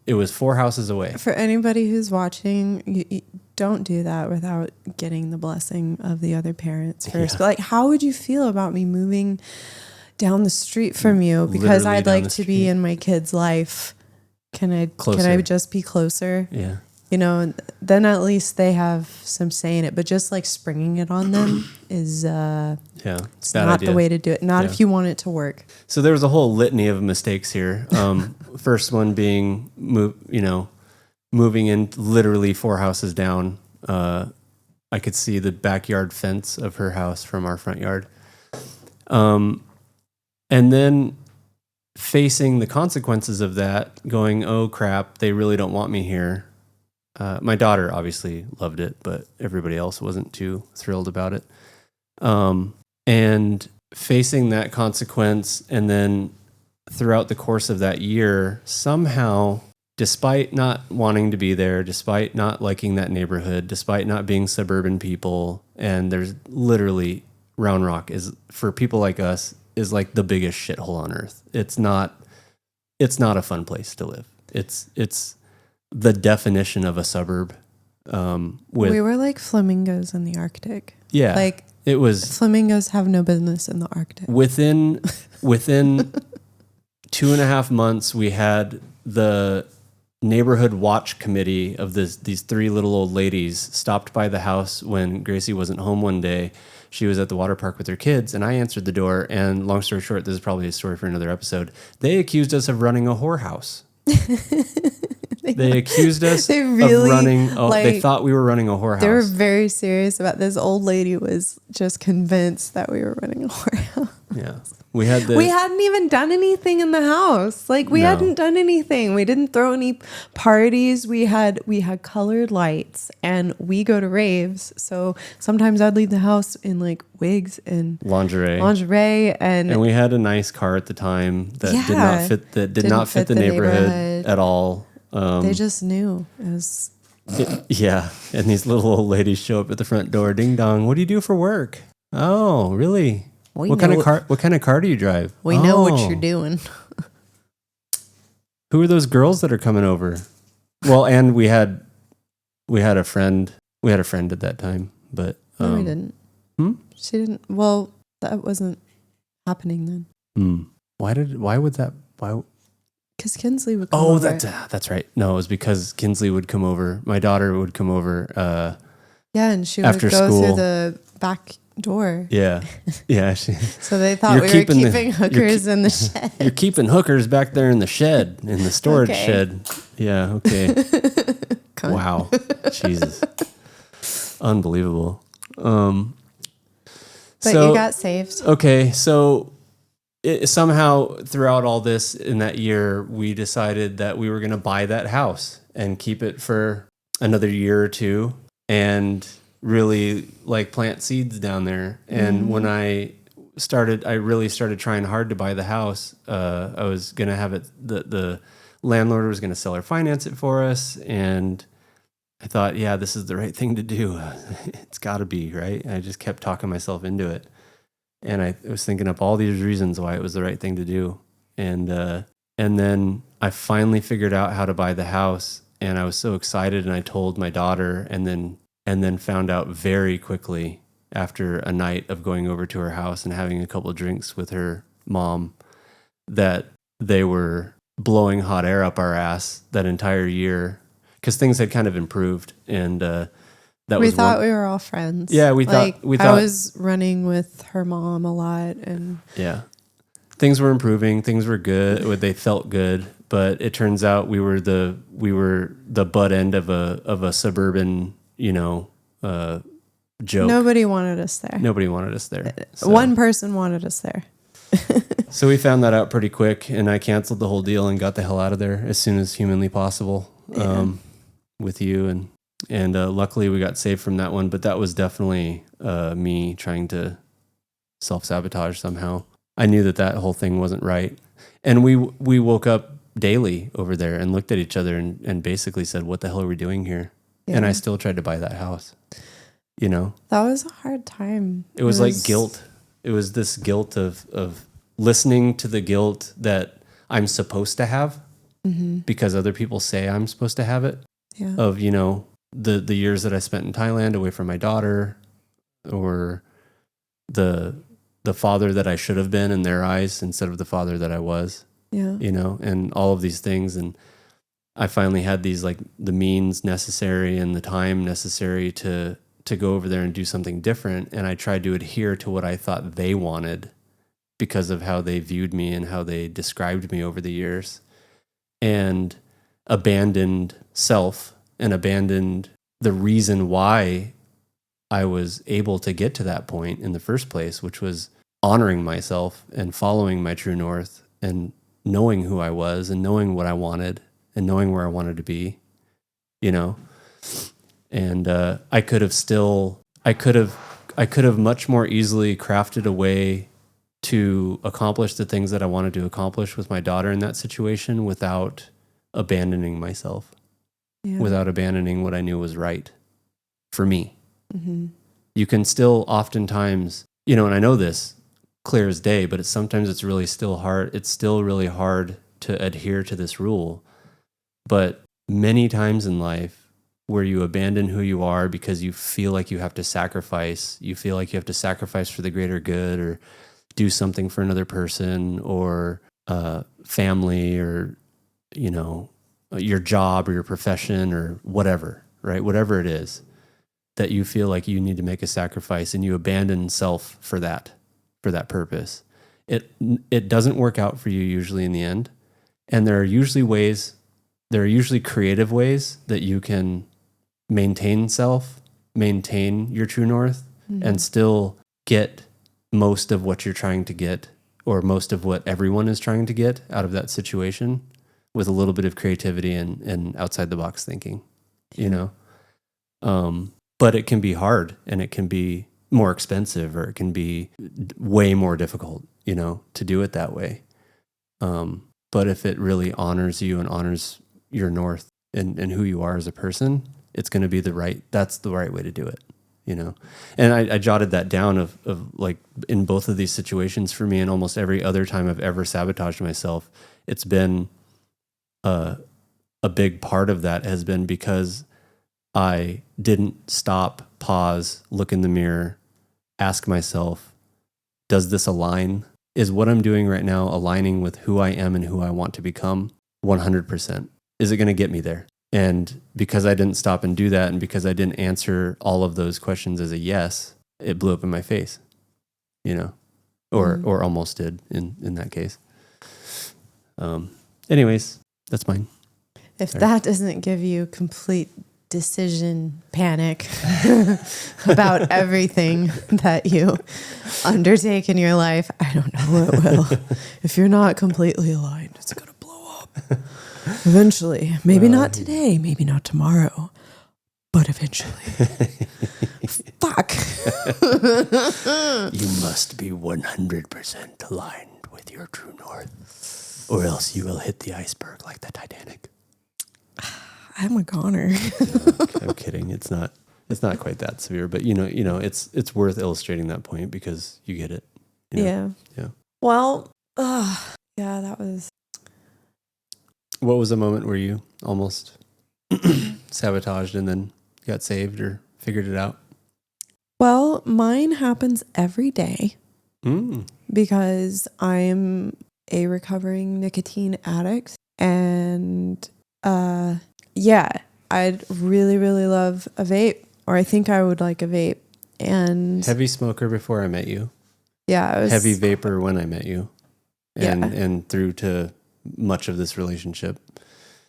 It was 4 houses away. For anybody who's watching, don't do that without getting the blessing of the other parents first. Yeah. But like, how would you feel about me moving down the street from you? Because Literally I'd down like the to street. be in my kid's life. Can I Closer. just be closer? Yeah. You know, and then at least they have some say in it. But just like springing it on them is Yeah. it's Bad not idea. the way to do it. Not Yeah. if you want it to work. So there was a whole litany of mistakes here. First one being, moving in literally 4 houses down. I could see the backyard fence of her house from our front yard. And then facing the consequences of that, going, oh crap, they really don't want me here. My daughter obviously loved it, but everybody else wasn't too thrilled about it. And facing that consequence, and then throughout the course of that year, somehow, despite not wanting to be there, despite not liking that neighborhood, despite not being suburban people, and there's literally Round Rock is, for people like us, is like the biggest shithole on earth. It's not a fun place to live. It's the definition of a suburb. We were like flamingos in the Arctic. Yeah, Like it was flamingos have no business in the Arctic. within 2.5 months. We had the neighborhood watch committee of these 3 little old ladies stopped by the house when Gracie wasn't home one day. She was at the water park with her kids, and I answered the door. And long story short, this is probably a story for another episode. They accused us of running a whorehouse. They accused us They really, of running. They like, thought we were running a whorehouse. They were very serious about this. Old lady was just convinced that we were running a whorehouse. Yeah, we had We hadn't even done anything in the house. Like we No. hadn't done anything. We didn't throw any parties. We had colored lights, and we go to raves. So sometimes I'd leave the house in like wigs and lingerie, and we had a nice car at the time that did Yeah. not fit. That did not fit the neighborhood at all. they just knew it was. Yeah, and these little old ladies show up at the front door. Ding dong. What do you do for work? Oh, really? What kind of car? What kind of car do you drive? We know what Oh. you're doing. Who are those girls that are coming over? Well, and we had a friend. We had a friend at that time, but No, we didn't. She didn't. Well, that wasn't happening then. Why would that? Why? Because Kinsley would come Oh, over. that's right. No, it was because Kinsley would come over. My daughter would come over. Yeah, and she would after go school. through the back door. Yeah, yeah. So they thought You're we were keeping keeping hookers in the shed. You're keeping hookers back there in the shed, in the storage Okay. shed. Yeah. Okay. Cunt. Wow. Jesus. Unbelievable. But you got saved. Okay, so somehow throughout all this in that year, we decided that we were going to buy that house and keep it for another year or two and really like plant seeds down there. And when I really started trying hard to buy the house. I was going to have it, the landlord was going to sell or finance it for us. And I thought, yeah, this is the right thing to do. It's got to be, right? I just kept talking myself into it. And I was thinking up all these reasons why it was the right thing to do. And then I finally figured out how to buy the house. And I was so excited, and I told my daughter, and then found out very quickly after a night of going over to her house and having a couple of drinks with her mom that they were blowing hot air up our ass that entire year because things had kind of improved. And We thought we were all friends. Yeah, we thought I was running with her mom a lot, and yeah, things were improving. Things were good. They felt good, but it turns out we were the butt end of a suburban, joke. nobody wanted us there. Nobody wanted us there. So. One person wanted us there. So we found that out pretty quick, and I canceled the whole deal and got the hell out of there as soon as humanly possible. Yeah. With you and luckily we got saved from that one, but that was definitely me trying to self-sabotage somehow. I knew that whole thing wasn't right. And we woke up daily over there and looked at each other and basically said, what the hell are we doing here? Yeah. And I still tried to buy that house. That was a hard time. It was like guilt. It was this guilt of listening to the guilt that I'm supposed to have because other people say I'm supposed to have it. Yeah. Of, the years that I spent in Thailand away from my daughter, or the father that I should have been in their eyes instead of the father that I was, Yeah. you know, and all of these things. And I finally had these, like, the means necessary and the time necessary to go over there and do something different. And I tried to adhere to what I thought they wanted because of how they viewed me and how they described me over the years, and abandoned self and abandoned the reason why I was able to get to that point in the first place, which was honoring myself and following my true north and knowing who I was and knowing what I wanted and knowing where I wanted to be, you know. And I could have much more easily crafted a way to accomplish the things that I wanted to accomplish with my daughter in that situation without abandoning myself, without abandoning what I knew was right for me. Mm-hmm. You can still oftentimes, you know, and I know this clear as day, but sometimes it's really still hard. It's still really hard to adhere to this rule. But many times in life where you abandon who you are because you feel like you have to sacrifice, for the greater good, or do something for another person, or family, or, you know, your job or your profession or whatever, right? Whatever it is that you feel like you need to make a sacrifice, and you abandon self for that purpose. It doesn't work out for you usually in the end. And there are usually creative ways that you can maintain self, maintain your true north, and still get most of what you're trying to get, or most of what everyone is trying to get out of that situation, with a little bit of creativity and outside the box thinking, you know? But it can be hard, and it can be more expensive, or it can be way more difficult, you know, to do it that way. But if it really honors you and honors your north and who you are as a person, it's going to be that's the right way to do it, you know? And I jotted that down of like, in both of these situations for me, and almost every other time I've ever sabotaged myself, it's been a big part of that has been because I didn't stop, pause, look in the mirror, ask myself, does this align? Is what I'm doing right now aligning with who I am and who I want to become? 100%. Is it going to get me there? And because I didn't stop and do that, and because I didn't answer all of those questions as a yes, it blew up in my face, you know, or almost did in that case. Anyways, that's mine. If Sorry. that doesn't give you complete decision panic about everything that you undertake in your life, I don't know what will. If you're not completely aligned, it's going to blow up. Eventually. Maybe not today, maybe not tomorrow, but eventually. Fuck. You must be 100% aligned with your true north, or else you will hit the iceberg like the Titanic. I'm a goner. I'm kidding. It's not quite that severe, but you know, it's worth illustrating that point because you get it. You know? Yeah. Well, yeah, that was. What was a moment where you almost sabotaged and then got saved or figured it out? Well, mine happens every day Mm. because I'm a recovering nicotine addict, and yeah, I'd really, really love a vape, or I think I would like a vape. And Heavy smoker before I met you. yeah, I was Heavy vapor when I met you, and Yeah. and through to much of this relationship.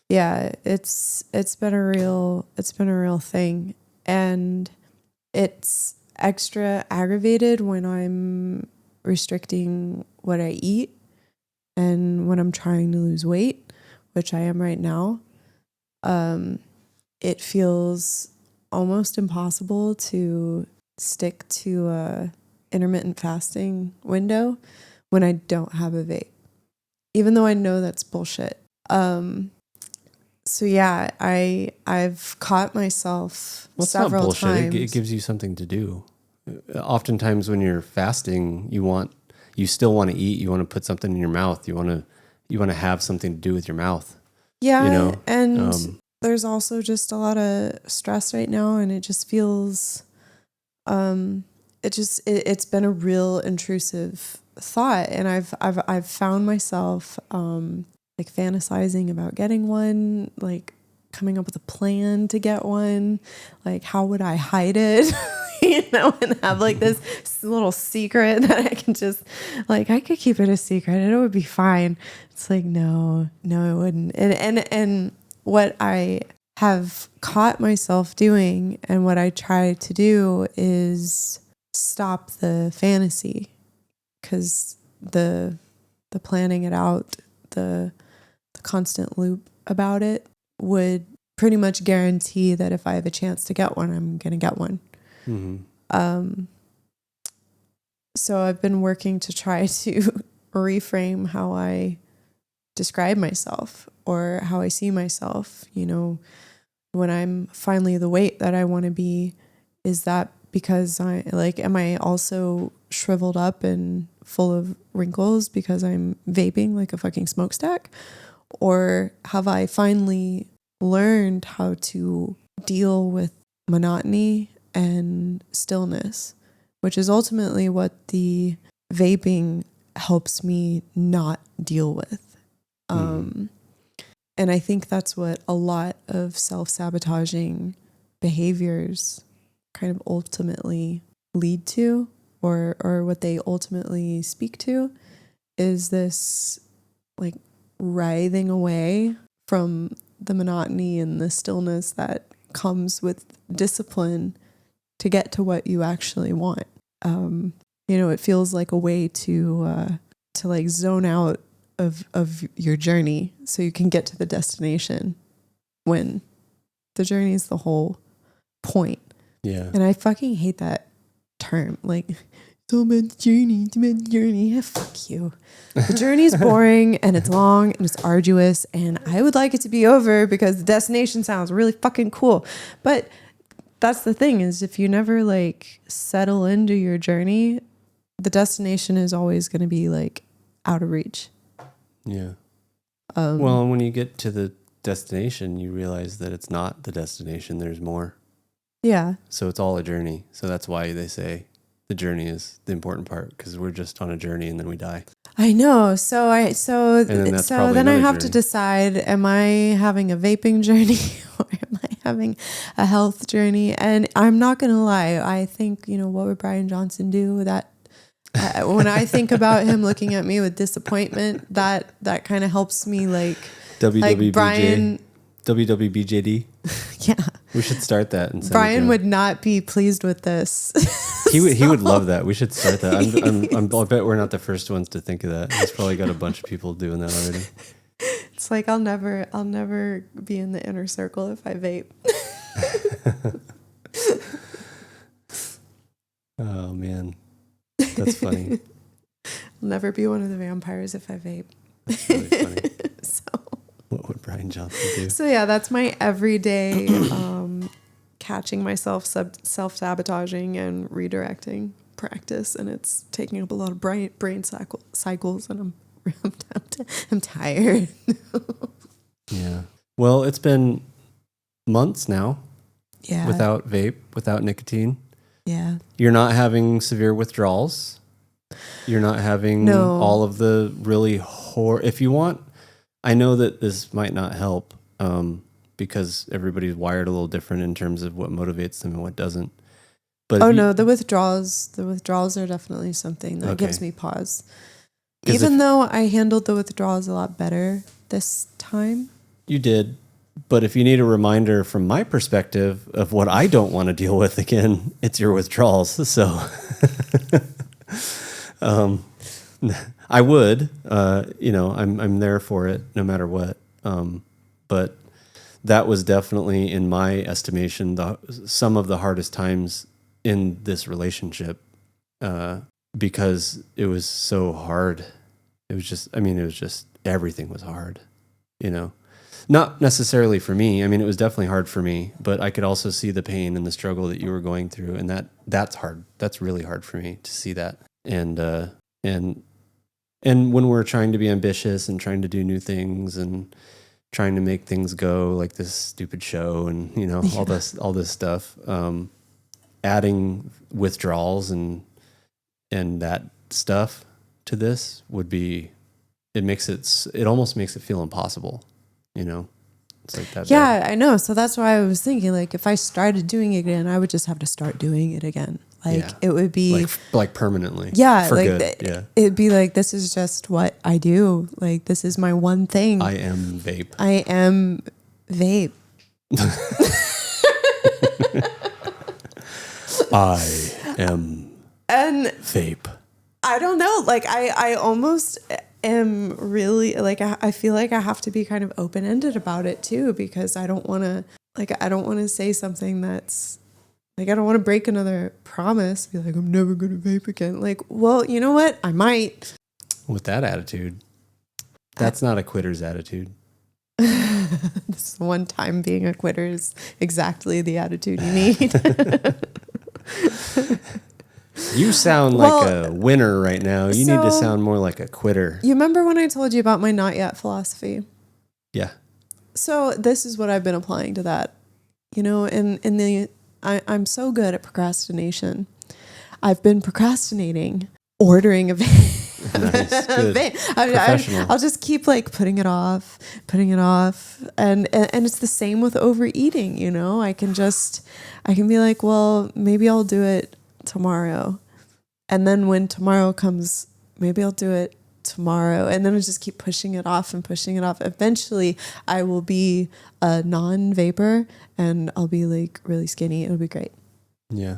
Yeah, it's been a real thing, and it's extra aggravated when I'm restricting what I eat and when I'm trying to lose weight, which I am right now. It feels almost impossible to stick to a intermittent fasting window when I don't have a vape, even though I know that's bullshit. So yeah, I've caught myself several bullshit. times. It gives you something to do. Oftentimes when you're fasting, you still want to eat. You want to put something in your mouth. You want to have something to do with your mouth. Yeah, You know, and there's also just a lot of stress right now, and it just feels, it's been a real intrusive thought, and I've found myself like fantasizing about getting one, like coming up with a plan to get one, like how would I hide it, and have like this little secret that I can just, like, I could keep it a secret and it would be fine. It's like, no, it wouldn't. And what I have caught myself doing, and what I try to do, is stop the fantasy, because the planning it out, the constant loop about it would pretty much guarantee that if I have a chance to get one, I'm going to get one. Mm-hmm. So I've been working to try to reframe how I describe myself, or how I see myself. When I'm finally the weight that I want to be, is that because am I also shriveled up and full of wrinkles because I'm vaping like a fucking smokestack? Or have I finally learned how to deal with monotony and stillness, which is ultimately what the vaping helps me not deal with. And I think that's what a lot of self-sabotaging behaviors kind of ultimately lead to, or what they ultimately speak to, is this like writhing away from the monotony and the stillness that comes with discipline to get to what you actually want. It feels like a way to like zone out of your journey so you can get to the destination, when the journey is the whole point. Yeah. And I fucking hate that term. Like, it's all about the journey. It's about the journey. Yeah, fuck you. The journey is boring, and it's long, and it's arduous, and I would like it to be over because the destination sounds really fucking cool. But that's the thing, is if you never like settle into your journey, the destination is always going to be like out of reach. Yeah. Well, when you get to the destination, you realize that it's not the destination. There's more. Yeah. So it's all a journey. So that's why they say the journey is the important part, because we're just on a journey and then we die. I know. So then I have to decide, am I having a vaping journey or am I having a health journey? And I'm not going to lie. I think, what would Brian Johnson do? That when I think about him looking at me with disappointment, that kind of helps me, like Brian. WWBJD. Yeah. We should start that. And Brian would not be pleased with this. He would love that. We should start that. I bet we're not the first ones to think of that. He's probably got a bunch of people doing that already. It's like, I'll never be in the inner circle if I vape. Oh man, that's funny. I'll never be one of the vampires if I vape. That's really funny. So. What would Brian Johnson do? So yeah, that's my everyday catching myself self-sabotaging and redirecting practice, and it's taking up a lot of brain cycles, and I'm tired. Yeah. Well, it's been months now. Yeah. Without vape, without nicotine. Yeah. You're not having severe withdrawals. You're not having all of the really if you want. I know that this might not help because everybody's wired a little different in terms of what motivates them and what doesn't. But the withdrawals are definitely something that gives me pause. Even though I handled the withdrawals a lot better this time. You did. But if you need a reminder from my perspective of what I don't want to deal with again, it's your withdrawals. So I would, I'm there for it no matter what. But that was definitely, in my estimation, some of the hardest times in this relationship, because it was so hard. It was just everything was hard, Not necessarily for me. I mean, it was definitely hard for me, but I could also see the pain and the struggle that you were going through, and that's hard. That's really hard for me to see that. And when we're trying to be ambitious and trying to do new things, and trying to make things go, like this stupid show and, you know, all this stuff. Adding withdrawals and that stuff to this would be, it almost makes it feel impossible, you know? It's like that. Yeah, I know. So that's why I was thinking, like, if I started doing it again, I would just have to start doing it again. Like, it would be like permanently. Yeah, for like good. it'd be like, this is just what I do. Like, this is my one thing. I am vape. I am vape. I am And vape. I don't know. Like, I almost am really, like, I feel like I have to be kind of open-ended about it too, because I don't want to say something that's, like, I don't want to break another promise. Be like, I'm never going to vape again. Like, well, you know what? I might. With that attitude, that's not a quitter's attitude. This one time being a quitter is exactly the attitude you need. You sound like a winner right now. You need to So- sound more like a quitter. You remember when I told you about my not yet philosophy? Yeah. So this is what I've been applying to that. You know, I'm so good at procrastination. I've been procrastinating ordering a vape. Nice. Good. Professional. I'll just keep like putting it off, and it's the same with overeating. You know, I can be like, well, maybe I'll do it tomorrow, and then when tomorrow comes, maybe I'll do it tomorrow, and then I just keep pushing it off and pushing it off. Eventually, I will be a non-vapor, and I'll be like really skinny. It'll be great. Yeah.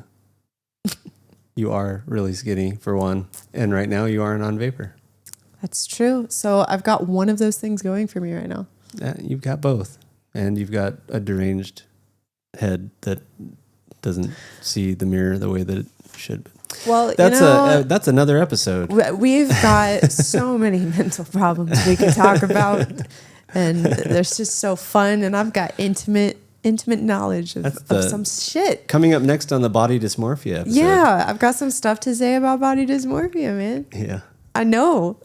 You are really skinny for one. And right now you are a non-vapor. That's true. So I've got one of those things going for me right now. Yeah, you've got both. And you've got a deranged head that doesn't see the mirror the way that it should. Well, That's another episode. We've got so many mental problems we can talk about. And they're just so fun. And I've got intimate knowledge of some shit. Coming up next on the body dysmorphia episode. Yeah, I've got some stuff to say about body dysmorphia, man. Yeah. I know.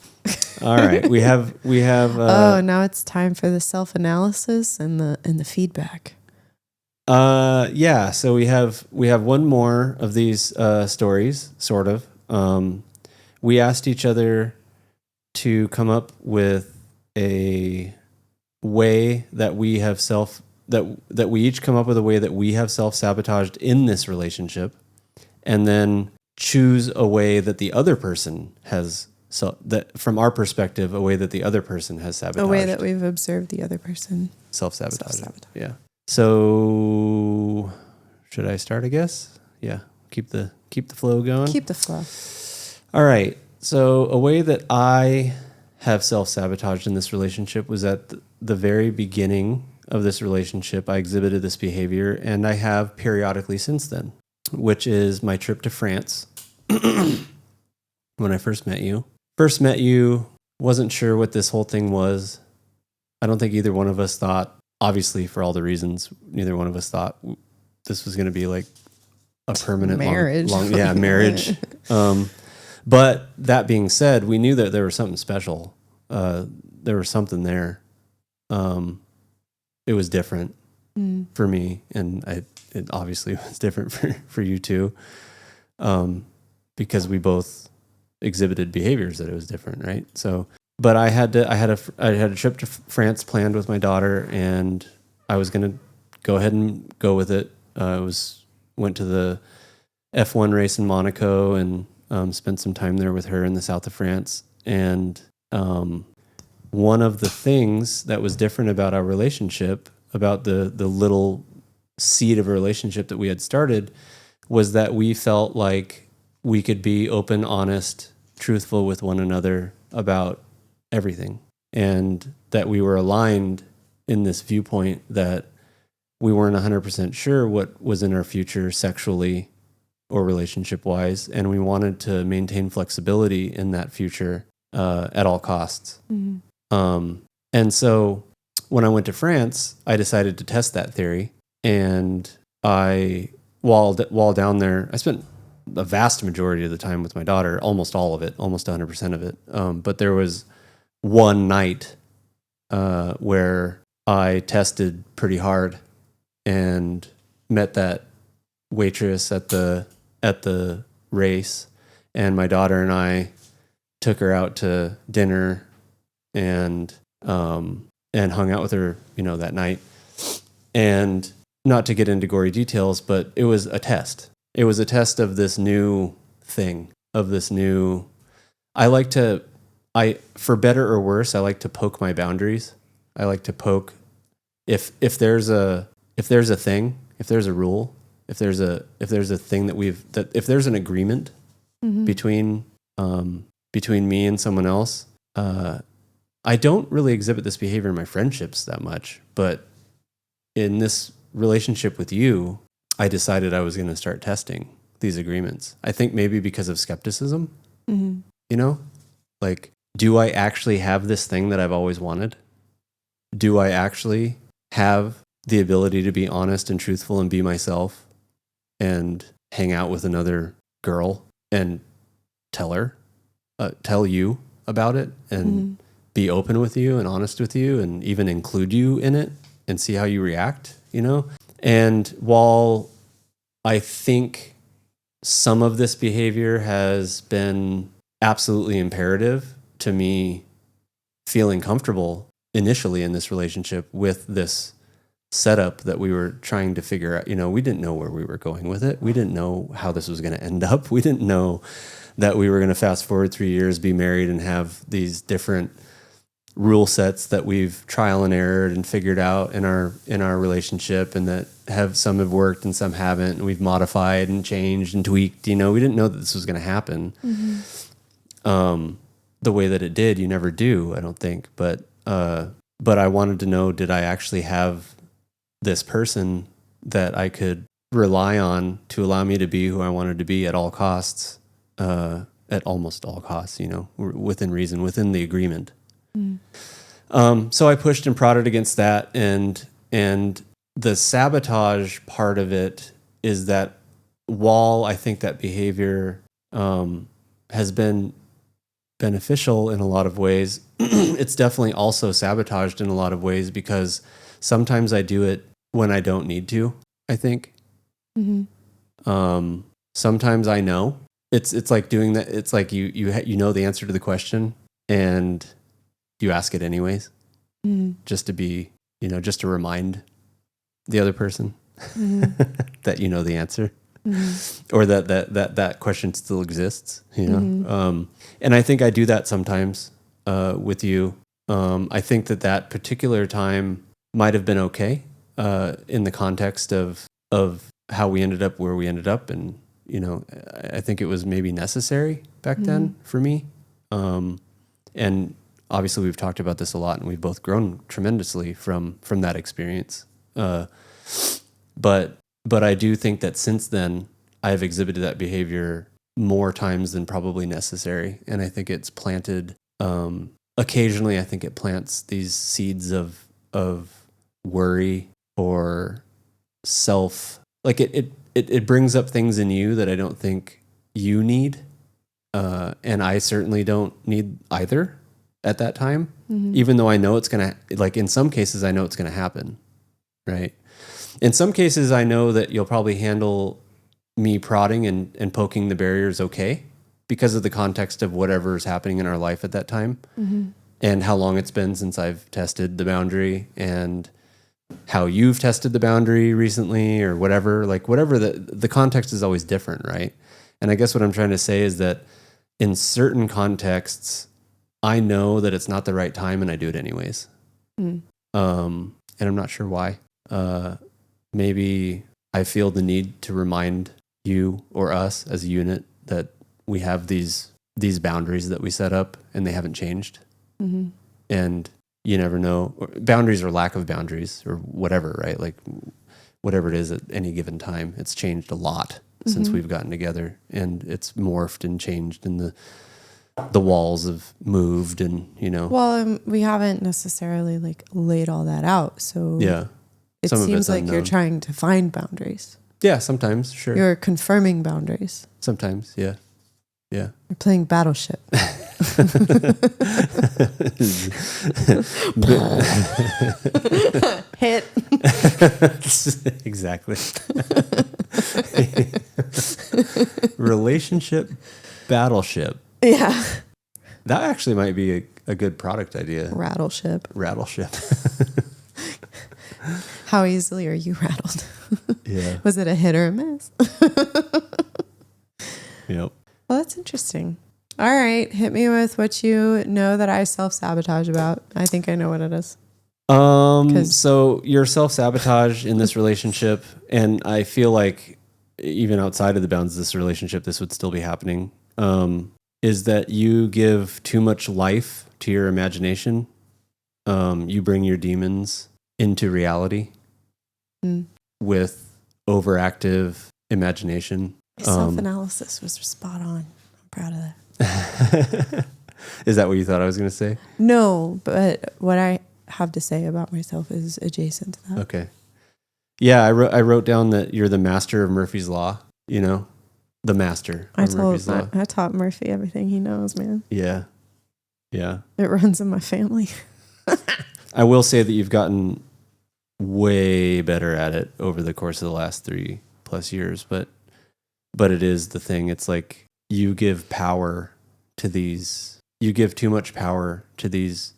All right. We have now it's time for the self-analysis and the feedback. Yeah, so we have one more of these stories, sort of. We asked each other to come up with a way that we have that we each come up with a way that we have self-sabotaged in this relationship, and then choose a way that the other person has, so that from our perspective, a way that the other person has sabotaged. A way that we've observed the other person self-sabotage. Yeah. So should I start, I guess? Yeah. Keep the flow going. Keep the flow. All right. So a way that I have self-sabotaged in this relationship was at the very beginning of this relationship. I exhibited this behavior, and I have periodically since then, which is my trip to France. When I first met you, wasn't sure what this whole thing was. I don't think either one of us thought, obviously for all the reasons, neither one of us thought this was going to be like a permanent marriage. Marriage. But that being said, we knew that there was something special. There was something there. It was different for me, and it obviously was different for you too, because we both exhibited behaviors that it was different, right? So, but I had a trip to France planned with my daughter, and I was gonna go ahead and go with it. Went to the F1 race in Monaco and spent some time there with her in the south of France, and one of the things that was different about our relationship, about the little seed of a relationship that we had started, was that we felt like we could be open, honest, truthful with one another about everything. And that we were aligned in this viewpoint that we weren't 100% sure what was in our future sexually or relationship-wise. And we wanted to maintain flexibility in that future at all costs. Mm-hmm. And so when I went to France, I decided to test that theory. And while down there, I spent the vast majority of the time with my daughter, almost all of it, almost 100% of it. But there was one night where I tested pretty hard and met that waitress at the race, and my daughter and I took her out to dinner and hung out with her, that night. And not to get into gory details, but it was a test. It was a test of this new thing, of this new. For better or worse, I like to poke my boundaries. I like to poke if there's a thing, if there's a rule, if there's a thing if there's an agreement between me and someone else. I don't really exhibit this behavior in my friendships that much, but in this relationship with you, I decided I was going to start testing these agreements. I think maybe because of skepticism, like, do I actually have this thing that I've always wanted? Do I actually have the ability to be honest and truthful and be myself and hang out with another girl and tell you about it and be open with you and honest with you and even include you in it and see how you react, And while I think some of this behavior has been absolutely imperative to me feeling comfortable initially in this relationship with this setup that we were trying to figure out. We didn't know where we were going with it. We didn't know how this was going to end up. We didn't know that we were going to fast forward 3 years, be married, and have these different rule sets that we've trial and errored and figured out in our relationship, and that some have worked and some haven't, and we've modified and changed and tweaked. We didn't know that this was going to happen the way that it did. You never do, I don't think. But I wanted to know, did I actually have this person that I could rely on to allow me to be who I wanted to be at all costs, at almost all costs, within reason, within the agreement. So I pushed and prodded against that, and the sabotage part of it is that while I think that behavior has been beneficial in a lot of ways, it's definitely also sabotaged in a lot of ways, because sometimes I do it when I don't need to, I think. Sometimes I know. It's like doing that. It's like you know the answer to the question and you ask it anyways, just to be, just to remind the other person that you know the answer, or that question still exists, And I think I do that sometimes with you. I think that particular time might have been okay in the context of how we ended up where we ended up, and I think it was maybe necessary back then for me. And obviously we've talked about this a lot, and we've both grown tremendously from that experience. But I do think that since then I've exhibited that behavior more times than probably necessary. And I think it's planted, occasionally I think it plants these seeds of worry or like it brings up things in you that I don't think you need. And I certainly don't need either at that time, even though I know it's going to, like in some cases, I know it's going to happen, right? In some cases, I know that you'll probably handle me prodding and poking the barriers okay, because of the context of whatever's happening in our life at that time, and how long it's been since I've tested the boundary, and how you've tested the boundary recently, or whatever. Like whatever, the context is always different, right? And I guess what I'm trying to say is that in certain contexts, I know that it's not the right time, and I do it anyways. And I'm not sure why. Maybe I feel the need to remind you or us as a unit that we have these boundaries that we set up, and they haven't changed. And you never know, boundaries or lack of boundaries or whatever, right? Like whatever it is at any given time, it's changed a lot since we've gotten together, and it's morphed and changed, and the walls have moved, and Well, we haven't necessarily like laid all that out, so yeah, it seems like you're trying to find boundaries. Yeah, sometimes, sure. You're confirming boundaries. Sometimes, yeah. Yeah. You're playing Battleship. Hit. Exactly. Relationship battleship. Yeah. That actually might be a good product idea. Rattleship. Rattleship. How easily are you rattled? Yeah. Was it a hit or a miss? Yep. Well, that's interesting. All right. Hit me with what you know that I self-sabotage about. I think I know what it is. So your self-sabotage in this relationship, and I feel like even outside of the bounds of this relationship, this would still be happening, is that you give too much life to your imagination. You bring your demons into reality with overactive imagination. My self-analysis was spot on. I'm proud of that. Is that what you thought I was going to say? No, but what I have to say about myself is adjacent to that. Okay. Yeah, I wrote down that you're the master of Murphy's Law, you know? The master of Murphy's Law. I taught Murphy everything he knows, man. Yeah. Yeah. It runs in my family. I will say that you've gotten way better at it over the course of the last 3+ years, but it is the thing. It's like you give too much power to these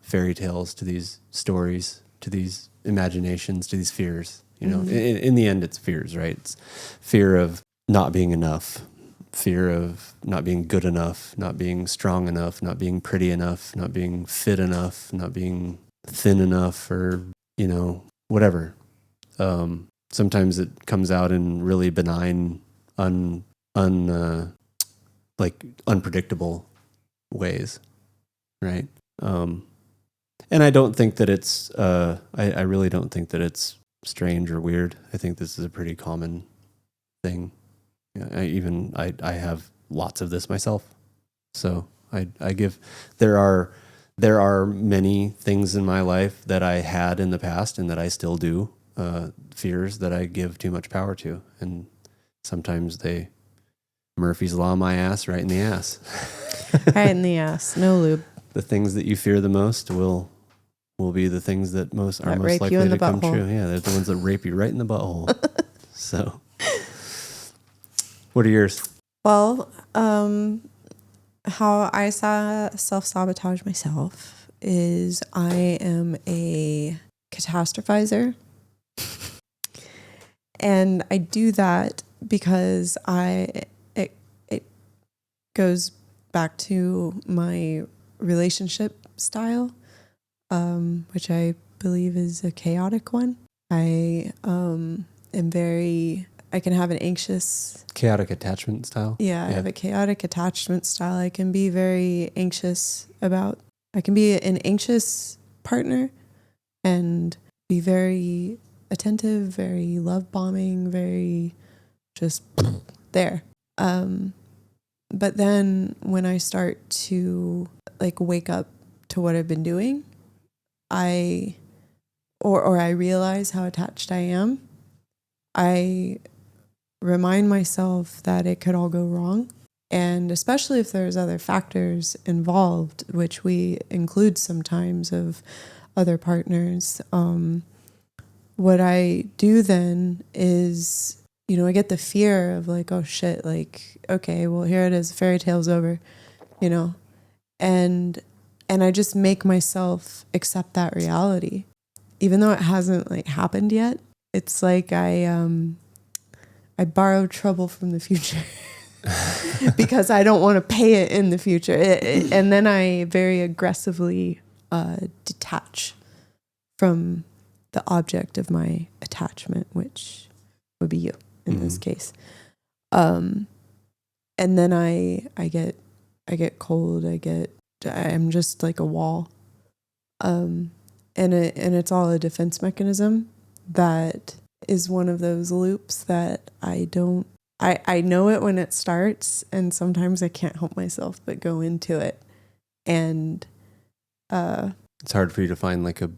fairy tales, to these stories, to these imaginations, to these fears. You know, in the end, it's fears, right? It's fear of not being enough, fear of not being good enough, not being strong enough, not being pretty enough, not being fit enough, not being thin enough, or, you know, whatever. Sometimes it comes out in really benign, unpredictable ways, right? And I don't think that it's, I really don't think that it's strange or weird. I think this is a pretty common thing. I have lots of this myself. So there are many things in my life that I had in the past and that I still do, fears that I give too much power to. And sometimes they Murphy's Law my ass right in the ass. Right in the ass. No lube. The things that you fear the most will be the things that are most likely to come true. Yeah, they're the ones that rape you right in the butthole. So, what are yours? Well, how I self-sabotage myself is I am a catastrophizer. And I do that because it goes back to my relationship style, which I believe is a chaotic one. I can have an anxious... Chaotic attachment style? Yeah, I have a chaotic attachment style. I can be very anxious I can be an anxious partner and be very attentive, very love bombing, very just there. But then when I start to like wake up to what I've been doing, I realize how attached I am, I remind myself that it could all go wrong. And especially if there's other factors involved, which we include sometimes of other partners, what I do then is, you know, I get the fear of like, oh shit, like, okay, well, here it is, fairy tale's over, you know, and I just make myself accept that reality, even though it hasn't like happened yet. It's like I borrow trouble from the future because I don't want to pay it in the future. And then I very aggressively detach from the object of my attachment, which would be you in this case. And then I get cold. I'm just like a wall. And it's all a defense mechanism that is one of those loops that I know it when it starts, and sometimes I can't help myself but go into it. And it's hard for you to find like a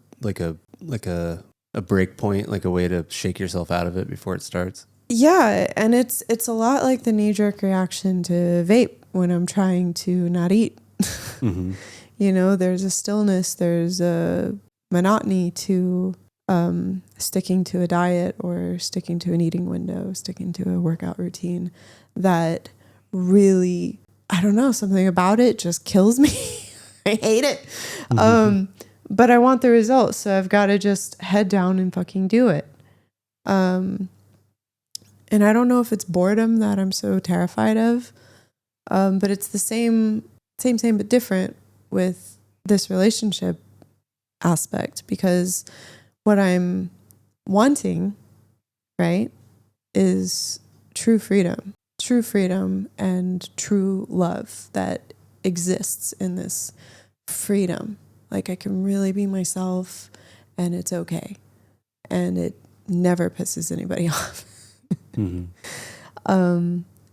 break point, like a way to shake yourself out of it before it starts. Yeah, and it's a lot like the knee-jerk reaction to vape when I'm trying to not eat. Mm-hmm. You know, there's a stillness, there's a monotony to sticking to a diet or sticking to an eating window, sticking to a workout routine that really, I don't know, something about it just kills me. I hate it. But I want the results, so I've got to just head down and fucking do it. And I don't know if it's boredom that I'm so terrified of, but it's the same but different with this relationship aspect, because what I'm wanting, right, is true freedom and true love that exists in this freedom. Like I can really be myself and it's okay. And it never pisses anybody off.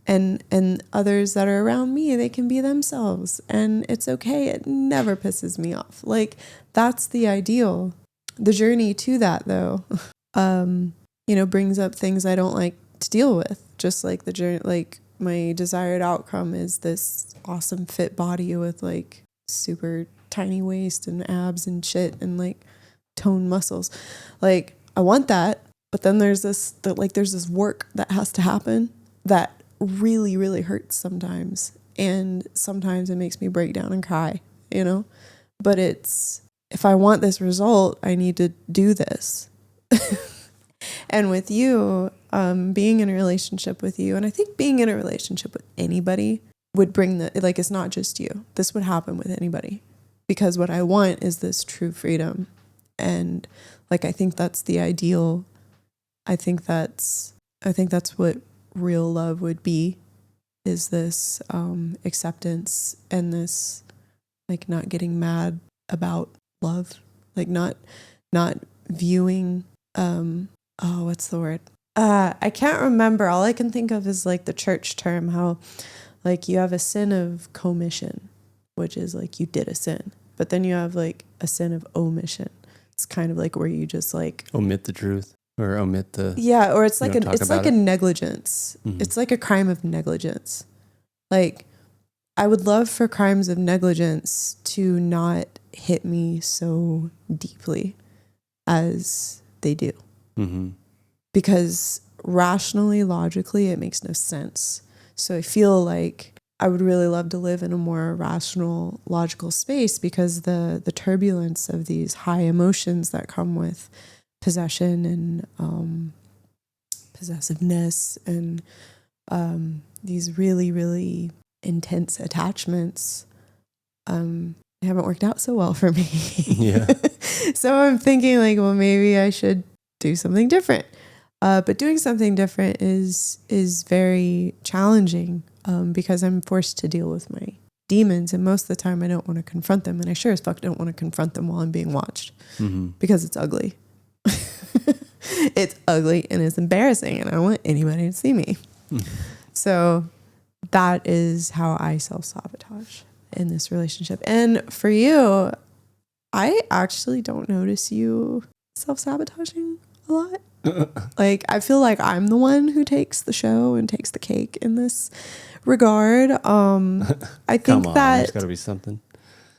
And others that are around me, they can be themselves and it's okay. It never pisses me off. Like that's the ideal. The journey to that though, brings up things I don't like to deal with. Just like the journey, like my desired outcome is this awesome fit body with like super tiny waist and abs and shit and like toned muscles. Like I want that. But then there's this work that has to happen that really, really hurts sometimes. And sometimes it makes me break down and cry, you know? But if I want this result, I need to do this. And with you, being in a relationship with you, and I think being in a relationship with anybody would bring it's not just you. This would happen with anybody. Because what I want is this true freedom. And like, I think that's the ideal. I think that's what real love would be, is this acceptance and this like not getting mad about love, like not viewing what's the word? I can't remember. All I can think of is like the church term, how like you have a sin of commission, which is like you did a sin, but then you have like a sin of omission. It's kind of like where you just like omit the truth. Or omit the or it's like a negligence. Mm-hmm. It's like a crime of negligence. Like I would love for crimes of negligence to not hit me so deeply as they do. Mm-hmm. Because rationally, logically, it makes no sense. So I feel like I would really love to live in a more rational, logical space, because the turbulence of these high emotions that come with possession and possessiveness and these really, really intense attachments haven't worked out so well for me. Yeah. So I'm thinking like, well, maybe I should do something different. But doing something different is very challenging because I'm forced to deal with my demons, and most of the time I don't want to confront them, and I sure as fuck don't want to confront them while I'm being watched because it's ugly. It's ugly and it's embarrassing, and I don't want anybody to see me. So that is how I self-sabotage in this relationship. And for you, I actually don't notice you self-sabotaging a lot. Like I feel like I'm the one who takes the show and takes the cake in this regard. I think there's got to be something.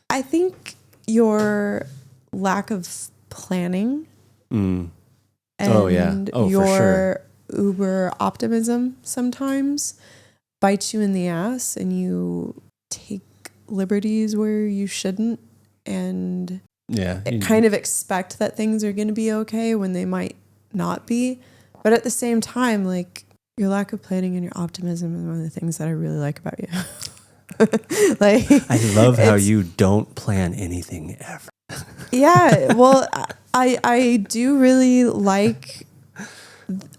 I think your lack of planning and your uber optimism sometimes bites you in the ass, and you take liberties where you shouldn't, and kind of expect that things are going to be okay when they might not be. But at the same time, like, your lack of planning and your optimism is one of the things that I really like about you. Like, I love how you don't plan anything ever. Yeah, well, I do really like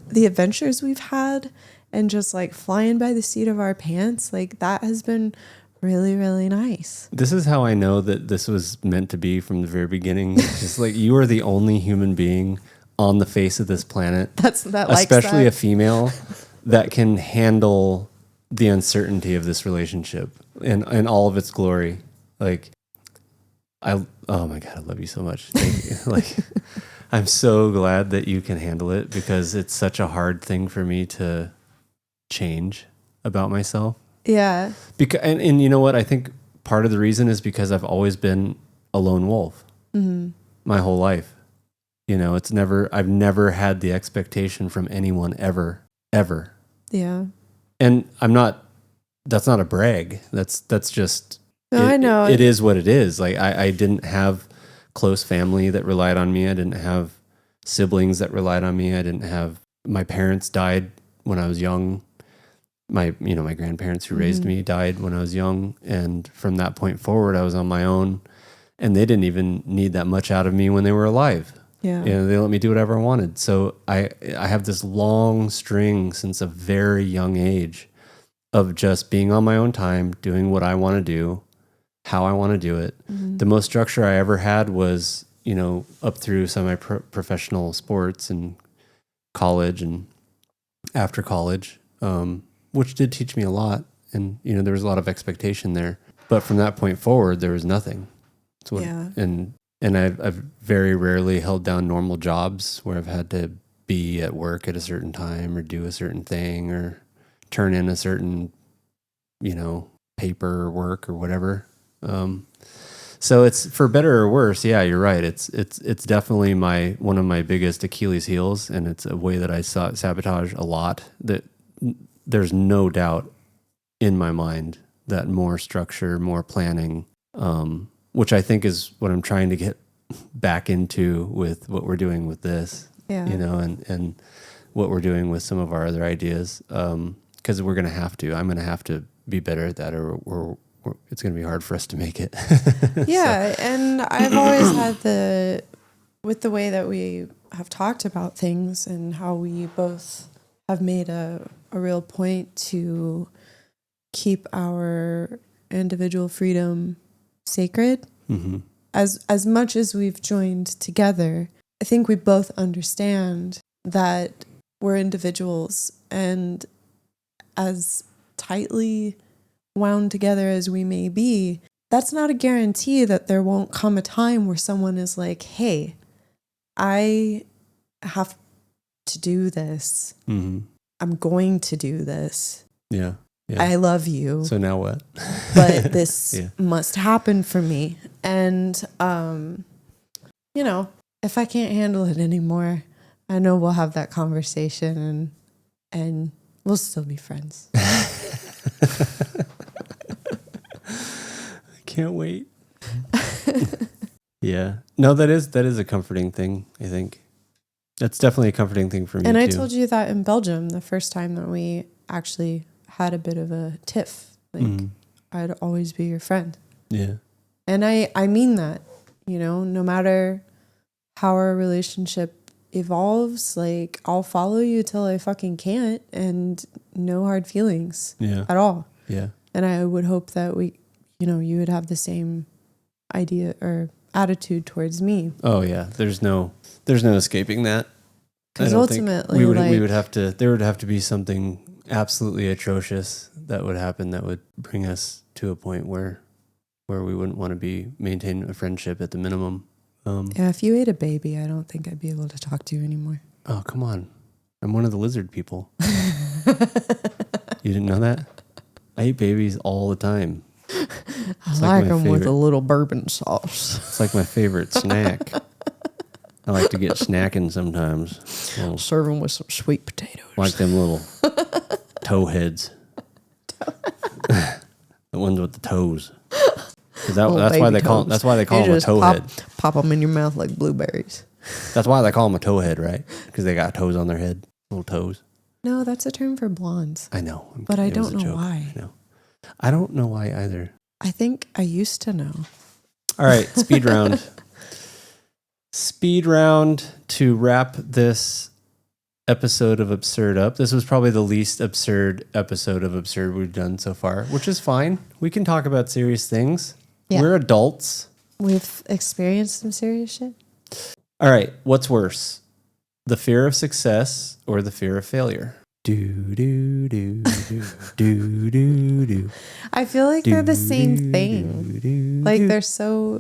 the adventures we've had, and just like flying by the seat of our pants. Like that has been really, really nice. This is how I know that this was meant to be from the very beginning. Just like you are the only human being on the face of this planet, especially a female, that can handle the uncertainty of this relationship and all of its glory. Like, oh my God, I love you so much. Like, I'm so glad that you can handle it because it's such a hard thing for me to change about myself. Yeah. And you know what? I think part of the reason is because I've always been a lone wolf my whole life. You know, I've never had the expectation from anyone ever. Yeah. And that's not a brag. That's just, I know. It is what it is. Like I didn't have close family that relied on me. I didn't have siblings that relied on me. My parents died when I was young. My grandparents who raised me died when I was young. And from that point forward, I was on my own, and they didn't even need that much out of me when they were alive. Yeah. You know, they let me do whatever I wanted. So I have this long string since a very young age of just being on my own time, doing what I want to do, how I want to do it. The most structure I ever had was, you know, up through semi-professional sports and college and after college, which did teach me a lot. And, you know, there was a lot of expectation there. But from that point forward, there was nothing. And I've very rarely held down normal jobs where I've had to be at work at a certain time or do a certain thing or turn in a certain, you know, paper work or whatever. So it's for better or worse. Yeah, you're right. It's definitely one of my biggest Achilles heels, and it's a way that I sabotage a lot. That there's no doubt in my mind that more structure, more planning, which I think is what I'm trying to get back into with what we're doing with this, you know, and what we're doing with some of our other ideas. Because I'm going to have to be better at that, or it's going to be hard for us to make it. Yeah. And I've always had with the way that we have talked about things and how we both have made a real point to keep our individual freedom sacred. As much as we've joined together, I think we both understand that we're individuals, and as tightly wound together as we may be, that's not a guarantee that there won't come a time where someone is like, hey, I have to do this. I'm going to do this. Yeah. I love you. So now what? But this must happen for me. And, you know, if I can't handle it anymore, I know we'll have that conversation and we'll still be friends. I can't wait. Yeah. No, that is a comforting thing, I think. That's definitely a comforting thing for me, and I too. told you that in Belgium the first time that we actually had a bit of a tiff. Like, I'd always be your friend. Yeah. And I mean that, you know, no matter how our relationship evolves, like, I'll follow you till I fucking can't, and no hard feelings at all. Yeah. And I would hope that you would have the same idea or attitude towards me. Oh yeah. There's no escaping that. Because ultimately, there would have to be something absolutely atrocious that would happen that would bring us to a point where we wouldn't want to maintain a friendship at the minimum. If you ate a baby, I don't think I'd be able to talk to you anymore. Oh, come on. I'm one of the lizard people. You didn't know that? I eat babies all the time. I like them with a little bourbon sauce. It's like my favorite snack. I like to get snacking sometimes. Serve them with some sweet potatoes. Like them little toe heads. The ones with the toes. That's why they call them a toe head. Pop them in your mouth like blueberries. That's why they call them a toe head, right? Because they got toes on their head, little toes. No, that's a term for blondes. I know, but I don't know why. I know. I don't know why either. I think I used to know. All right, speed round. Speed round to wrap this episode of Absurd up. This was probably the least absurd episode of Absurd we've done so far, which is fine. We can talk about serious things. Yeah. We're adults. We've experienced some serious shit. All right, what's worse? The fear of success or the fear of failure? I feel like they're the same thing. Like they're so...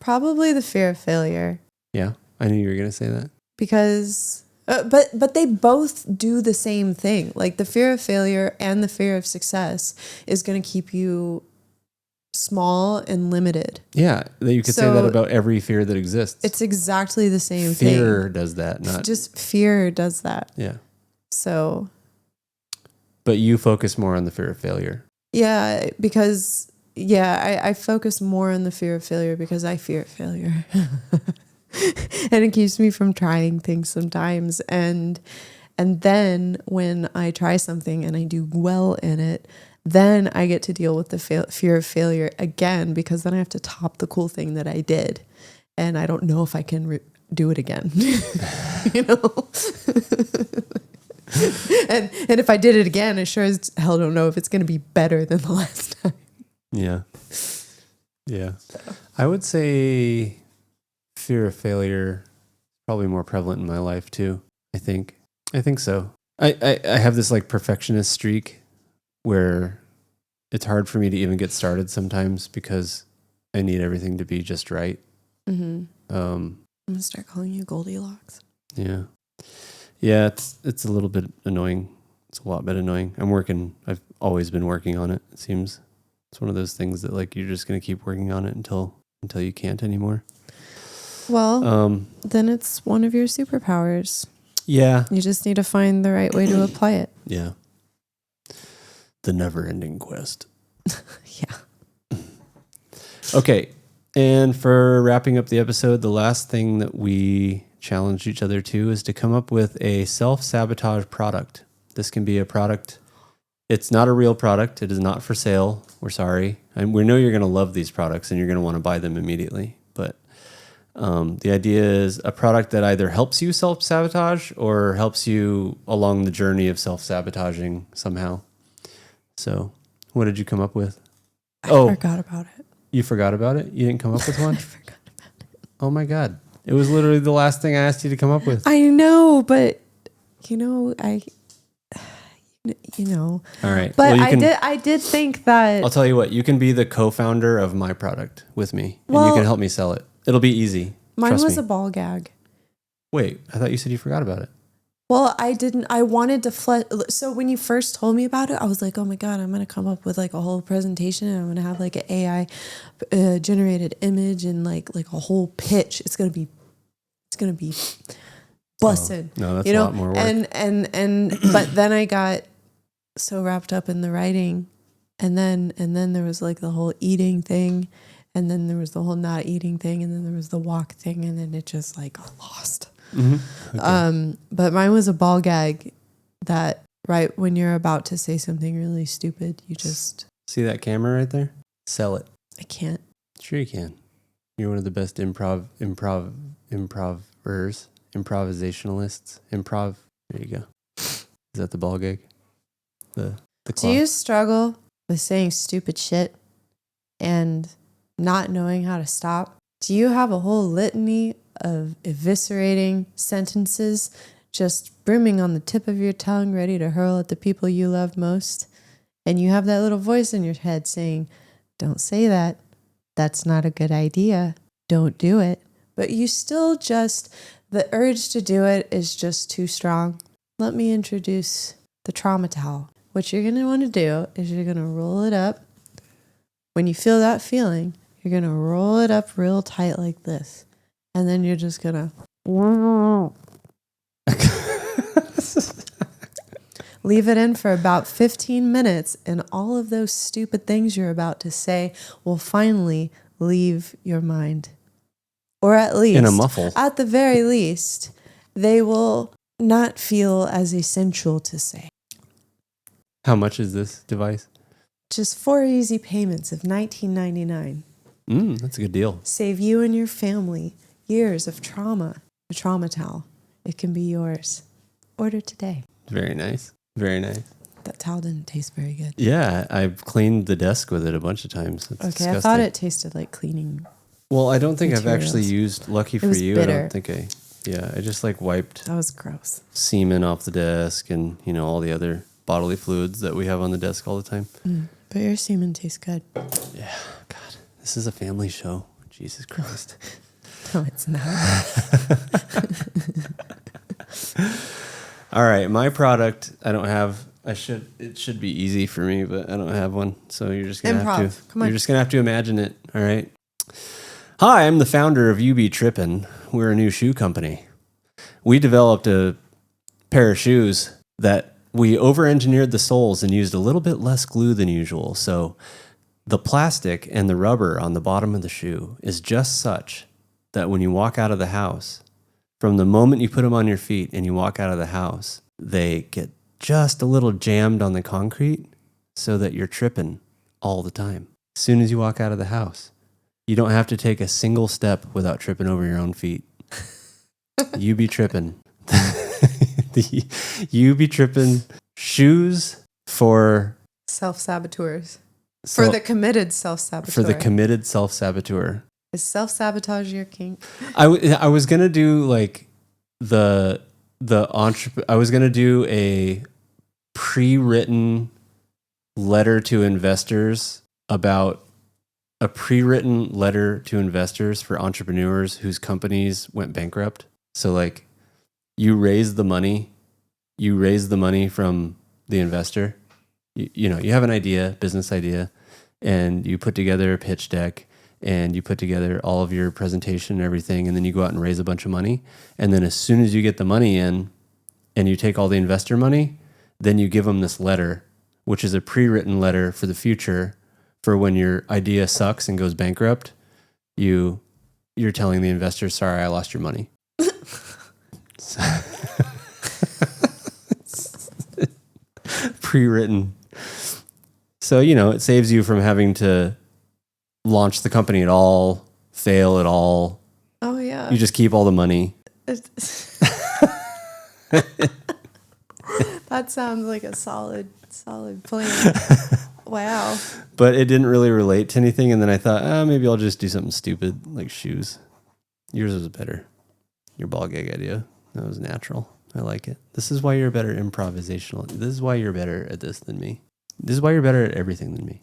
Probably the fear of failure. Yeah, I knew you were going to say that. Because but they both do the same thing. Like the fear of failure and the fear of success is going to keep you small and limited. Yeah, you could say that about every fear that exists. It's exactly the same thing. Fear does that, not just fear does that. Yeah. So but you focus more on the fear of failure. Yeah, because I focus more on the fear of failure because I fear failure. And it keeps me from trying things sometimes. And then when I try something and I do well in it, then I get to deal with the fear of failure again, because then I have to top the cool thing that I did. And I don't know if I can do it again. You know? and if I did it again, I sure as hell don't know if it's going to be better than the last time. Yeah. Yeah. I would say fear of failure is probably more prevalent in my life too. I think so. I have this like perfectionist streak where it's hard for me to even get started sometimes because I need everything to be just right. Mm-hmm. I'm going to start calling you Goldilocks. Yeah. Yeah, it's a little bit annoying. It's a lot bit annoying. I've always been working on it, it seems. It's one of those things that like you're just going to keep working on it until you can't anymore. Well, then it's one of your superpowers. Yeah. You just need to find the right way to apply it. Yeah. The never-ending quest. Yeah. Okay. And for wrapping up the episode, the last thing that we challenged each other to is to come up with a self-sabotage product. This can be a product. It's not a real product. It is not for sale. We're sorry. And we know you're going to love these products and you're going to want to buy them immediately. But the idea is a product that either helps you self-sabotage or helps you along the journey of self-sabotaging somehow. So what did you come up with? I forgot about it. You forgot about it? You didn't come up with one? I forgot about it. Oh my God. It was literally the last thing I asked you to come up with. I know, but you know. All right. But well, I did think that. I'll tell you what, you can be the co-founder of my product with me and you can help me sell it. It'll be easy. Mine Trust was me. a ball gag. Wait, I thought you said you forgot about it. Well, I didn't. I wanted to So when you first told me about it, I was like, oh my God, I'm going to come up with like a whole presentation and I'm going to have like an AI generated image and like a whole pitch. It's going to be busted. No, that's a lot more work. And but then I got so wrapped up in the writing, and then there was like the whole eating thing, and then there was the whole not eating thing, and then there was the walk thing, and then it just like got lost. Mm-hmm. Okay. But mine was a ball gag that right when you're about to say something really stupid, you just see that camera right there? Sell it. I can't. Sure you can. You're one of the best improvers, improvisationalists. There you go. Is that the ball gag? The Do cloth? you struggle with saying stupid shit and not knowing how to stop? Do you have a whole litany of eviscerating sentences just brimming on the tip of your tongue, ready to hurl at the people you love most? And you have that little voice in your head saying, don't say that. That's not a good idea. Don't do it. But you still the urge to do it is just too strong. Let me introduce the trauma towel. What you're going to want to do is you're going to roll it up. When you feel that feeling, you're going to roll it up real tight like this. And then you're just going to leave it in for about 15 minutes, and all of those stupid things you're about to say will finally leave your mind. Or at least, in a muffle. At the very least, they will not feel as essential to say. How much is this device? Just 4 easy payments of $19.99. That's a good deal. Save you and your family years of trauma. A trauma towel. It can be yours. Order today. Very nice. Very nice. That towel didn't taste very good. Yeah, I've cleaned the desk with it a bunch of times. It's disgusting. I thought it tasted like cleaning. Well, I don't think materials. I've actually used, lucky for you, bitter. I don't think I just like wiped That was gross. semen off the desk and, all the other bodily fluids that we have on the desk all the time. But your semen tastes good. Yeah, God, this is a family show. Jesus Christ. No, it's not. All right, my product, it should be easy for me, but I don't have one. So you're just going to have to, Come on. you're just going to have to imagine it. All right. Hi, I'm the founder of Trippin. We're a new shoe company. We developed a pair of shoes that we over-engineered the soles and used a little bit less glue than usual. So the plastic and the rubber on the bottom of the shoe is just such that when you walk out of the house, from the moment you put them on your feet and you walk out of the house, they get just a little jammed on the concrete so that you're tripping all the time. As soon as you walk out of the house, you don't have to take a single step without tripping over your own feet. You be tripping. You be tripping shoes for Self-saboteurs. For the committed self-saboteur. For the committed self-saboteur. Is self-sabotage your kink? I was gonna do like I was gonna do a pre-written letter to investors for entrepreneurs whose companies went bankrupt. So like you raise the money from the investor. You have an idea, business idea, and you put together a pitch deck and you put together all of your presentation and everything, and then you go out and raise a bunch of money. And then as soon as you get the money in and you take all the investor money, then you give them this letter, which is a pre-written letter for the future for when your idea sucks and goes bankrupt. You're telling the investor, sorry, I lost your money. Pre-written. So, it saves you from having to launch the company at all, fail at all. Oh, yeah. You just keep all the money. That sounds like a solid plan. Wow. But it didn't really relate to anything. And then I thought, maybe I'll just do something stupid like shoes. Yours was better. Your ball gag idea. That was natural. I like it. This is why you're better improvisational. This is why you're better at this than me. This is why you're better at everything than me.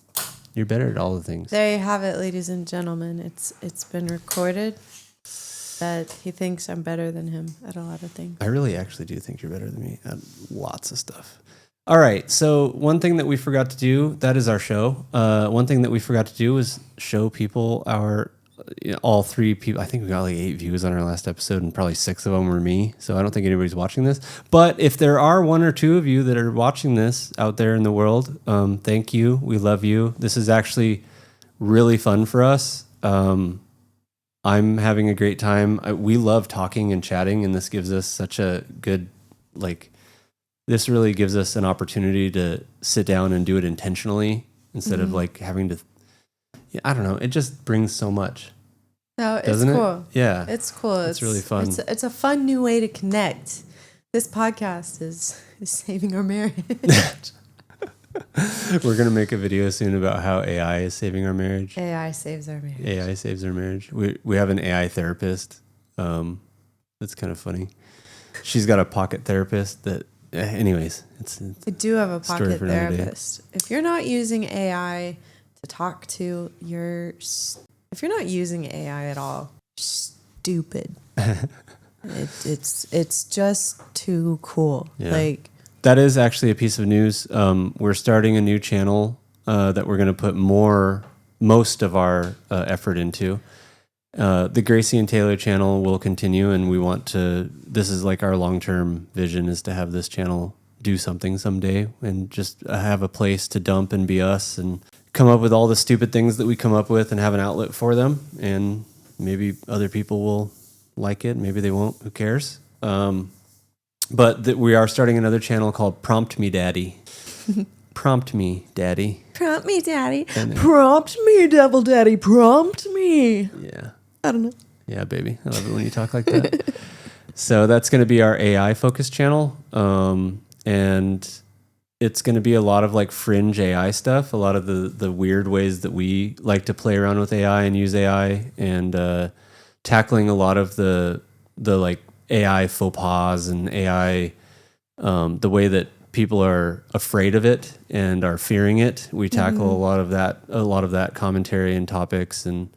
You're better at all the things. There you have it, ladies and gentlemen. It's been recorded that he thinks I'm better than him at a lot of things. I really actually do think you're better than me at lots of stuff. All right. So one thing that we forgot to do, that is our show. One thing that we forgot to do was show people all three people. I think we got like 8 views on our last episode and probably 6 of them were me. So I don't think anybody's watching this. But if there are 1 or 2 of you that are watching this out there in the world, thank you. We love you. This is actually really fun for us. I'm having a great time. We love talking and chatting, and this gives us such a good, this really gives us an opportunity to sit down and do it intentionally instead of having to, I don't know. It just brings so much. No, it's doesn't cool. It? Yeah. It's cool. It's really fun. It's a fun new way to connect. This podcast is saving our marriage. We're going to make a video soon about how AI is saving our marriage. AI saves our marriage. AI saves our marriage. We have an AI therapist. That's kind of funny. She's got a pocket therapist that, anyways, it's I do have a story pocket for another day. therapist. If you're not using AI to talk to if you're not using AI at all, you're stupid. It's just too cool. Yeah. That is actually a piece of news. We're starting a new channel that we're going to put most of our effort into. The Gracie and Taylor channel will continue, and we want to. This is like our long-term vision, is to have this channel do something someday, and just have a place to dump and be us, and come up with all the stupid things that we come up with, and have an outlet for them. And maybe other people will like it, maybe they won't. Who cares? But we are starting another channel called Prompt Me Daddy. Prompt me, Daddy. Prompt me, Daddy. Prompt me, Devil Daddy. Prompt me. Yeah. I don't know. Yeah, baby. I love it when you talk like that. So that's going to be our AI-focused channel. And it's going to be a lot of fringe AI stuff, a lot of the weird ways that we like to play around with AI and use AI, and tackling a lot of the AI faux pas and AI, the way that people are afraid of it and are fearing it. We tackle a lot of that commentary and topics, and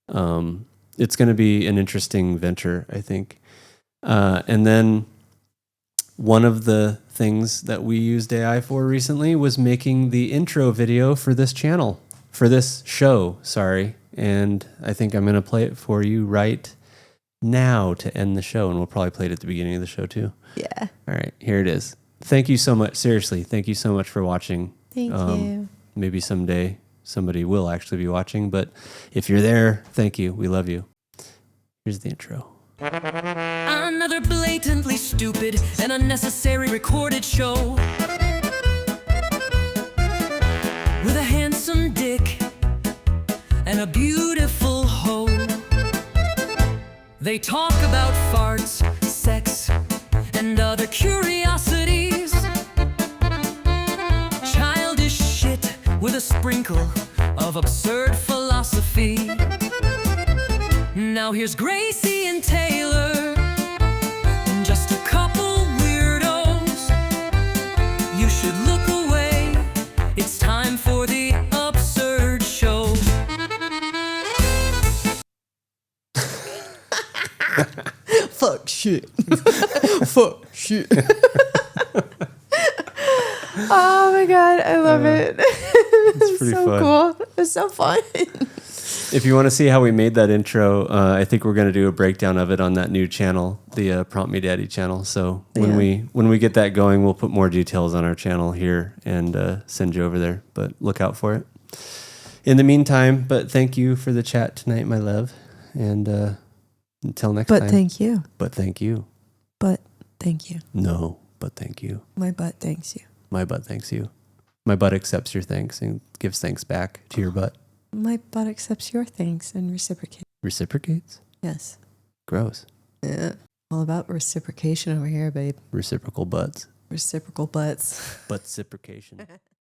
It's going to be an interesting venture, I think. And then one of the things that we used AI for recently was making the intro video for this channel, for this show, sorry. And I think I'm going to play it for you right now to end the show. And we'll probably play it at the beginning of the show too. Yeah. All right, here it is. Thank you so much. Seriously, thank you so much for watching. Thank you. Maybe someday somebody will actually be watching, but if you're there, thank you. We love you. Here's the intro. Another blatantly stupid and unnecessary recorded show with a handsome dick and a beautiful hoe. They talk about farts, sex, and other curiosities. Childish shit with a sprinkle of absurd philosophy. Now here's Gracie and Taylor, just a couple weirdos. You should look away. It's time for the absurd show. Fuck shit. Fuck shit. Oh my God, I love it. It's pretty so fun. cool. It's so fun. If you want to see how we made that intro, I think we're going to do a breakdown of it on that new channel, the Prompt Me Daddy channel. So when we get that going, we'll put more details on our channel here and send you over there. But look out for it. In the meantime, but thank you for the chat tonight, my love. And until next time. But thank you. But thank you. But thank you. No, but thank you. My butt thanks you. My butt thanks you. My butt accepts your thanks and gives thanks back to your butt. My butt accepts your thanks and reciprocates. Reciprocates? Yes. Gross. Yeah. All about reciprocation over here, babe. Reciprocal butts. Reciprocal butts. Buttsiprocation.